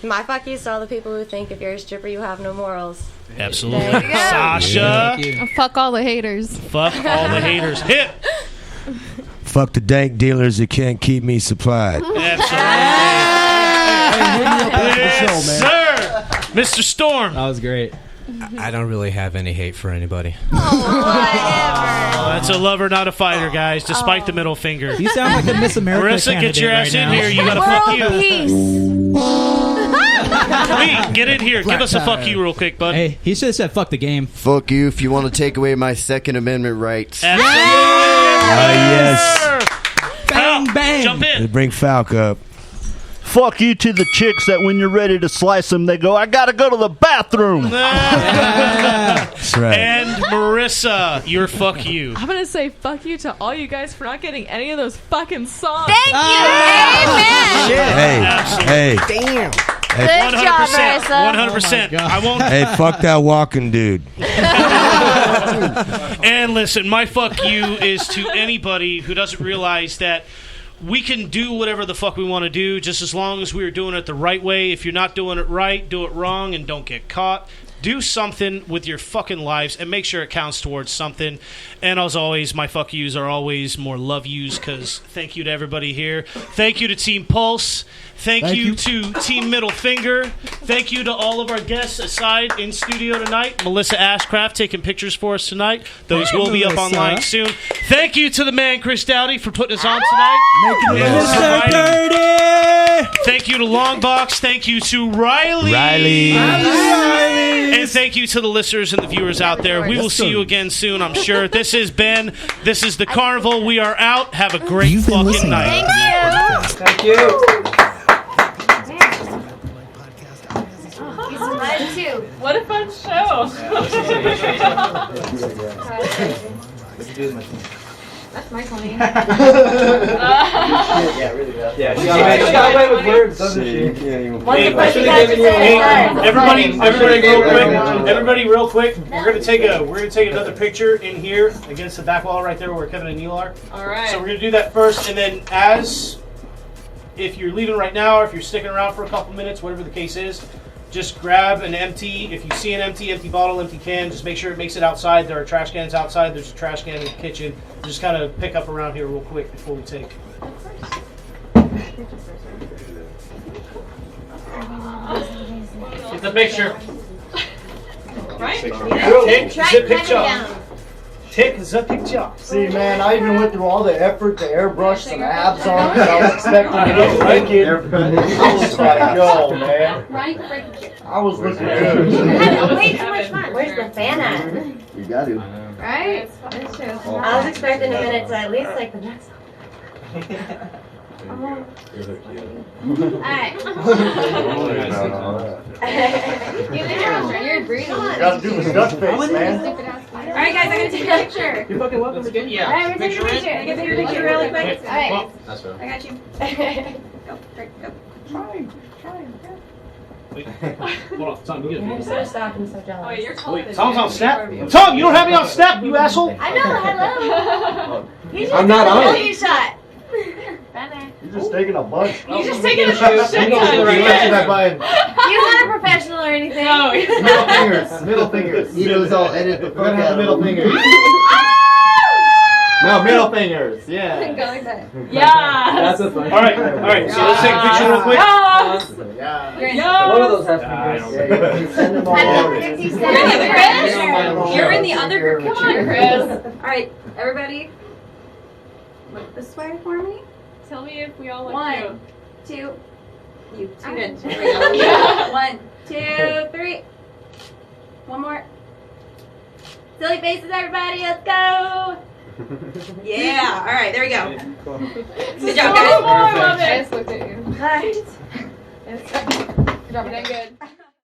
My fuck you to all the people who think if you're a stripper, you have no morals. Absolutely. Sasha. Fuck all the haters. Fuck all the haters. Hit. Fuck the dank dealers that can't keep me supplied. Yes, sir. Mr. Storm. That was great. I don't really have any hate for anybody. That's a lover, not a fighter, guys, despite the middle finger. You sound like a Miss America Marissa, get your ass right in now. here. You got to fuck you. Peace. Lee, get in here. Give us a fuck you real quick, bud. Hey, he should have said fuck the game. Fuck you if you want to take away my Second Amendment rights. Absolutely. Yes. Bang, bang. Jump in. Bring Falk up. fuck you to the chicks that when you're ready to slice them, they go, I gotta go to the bathroom. That's right. And Marissa, your fuck you. I'm gonna say fuck you to all you guys for not getting any of those fucking songs. Thank you. Amen. Hey. Damn. Hey, Good job, 100%. Marissa. 100%. I won't. Hey, fuck that walking dude. And listen, my fuck you is to anybody who doesn't realize that we can do whatever the fuck we want to do just as long as we're doing it the right way. If you're not doing it right, do it wrong and don't get caught. Do something with your fucking lives and make sure it counts towards something. And as always, my fuck yous are always more love yous because thank you to everybody here. Thank you to Team Pulse. Thank you to Team Middle Finger. Thank you to all of our guests aside in studio tonight. Melissa Ashcraft taking pictures for us tonight. Those will be up online soon. Thank you to the man Chris Dowdy for putting us on tonight. Making it dirty. Thank you to Longbox. Thank you to Riley. And thank you to the listeners and the viewers out there. We will see you again soon, I'm sure. This is Ben. This is the Carnival. We are out. Have a great fucking night. Thank you. What a fun show. That's my funny. Yeah, really bad. Yeah, she got away with words, doesn't she? Everybody, real quick. We're gonna take another picture in here against the back wall right there where Kevin and Neil are. All right. So we're gonna do that first, and then if you're leaving right now, or if you're sticking around for a couple minutes, whatever the case is, just grab an empty. If you see an empty bottle, empty can, just make sure it makes it outside. There are trash cans outside. There's a trash can in the kitchen. Just kind of pick up around here real quick before we take. Get the picture. Right? Take the picture. Take the picture. See, man, I even went through all the effort to airbrush some abs on because I was expecting to get naked. I was like, yo, man. I was looking good. You're having way too much fun. Where's the fan at? You got to. Right? That's true. I was expecting a minute to at least like the next Alright. You're breathing. You gotta do the duck face, man. Alright, guys, I'm gonna take a picture. You're fucking welcome to get. Alright, we're taking a picture. I can take a picture really quick. Alright. That's right. I got you. Go. Try. Wait, hold on, Tom, you get I'm it. so stopped and so jealous. Oh, you're taller than Tom's me. on Snap. Tom, you don't have me on Snap, you asshole. I know, hello. I'm not on it. You shot. You're just taking a bunch. You're just taking a shit ton. He's not a professional or anything. No, he's not. Middle fingers. He knows I'll edit the fuck out of middle fingers. No, middle fingers. Yeah. Go like that. Yeah. That's a fun. All right, so let's take a picture real quick. Yeah. One of those has fingers. Send them all over. You're in the other group. Come on, Chris. All right, everybody. Look this way for me. Tell me if we all look 1, 2. You tune in. There we go. 1, 2, 3. One more. Silly faces, everybody. Let's go. Yeah. All right. There we go. Good job, guys. I love it. I just looked at you. All right. You're dropping it good.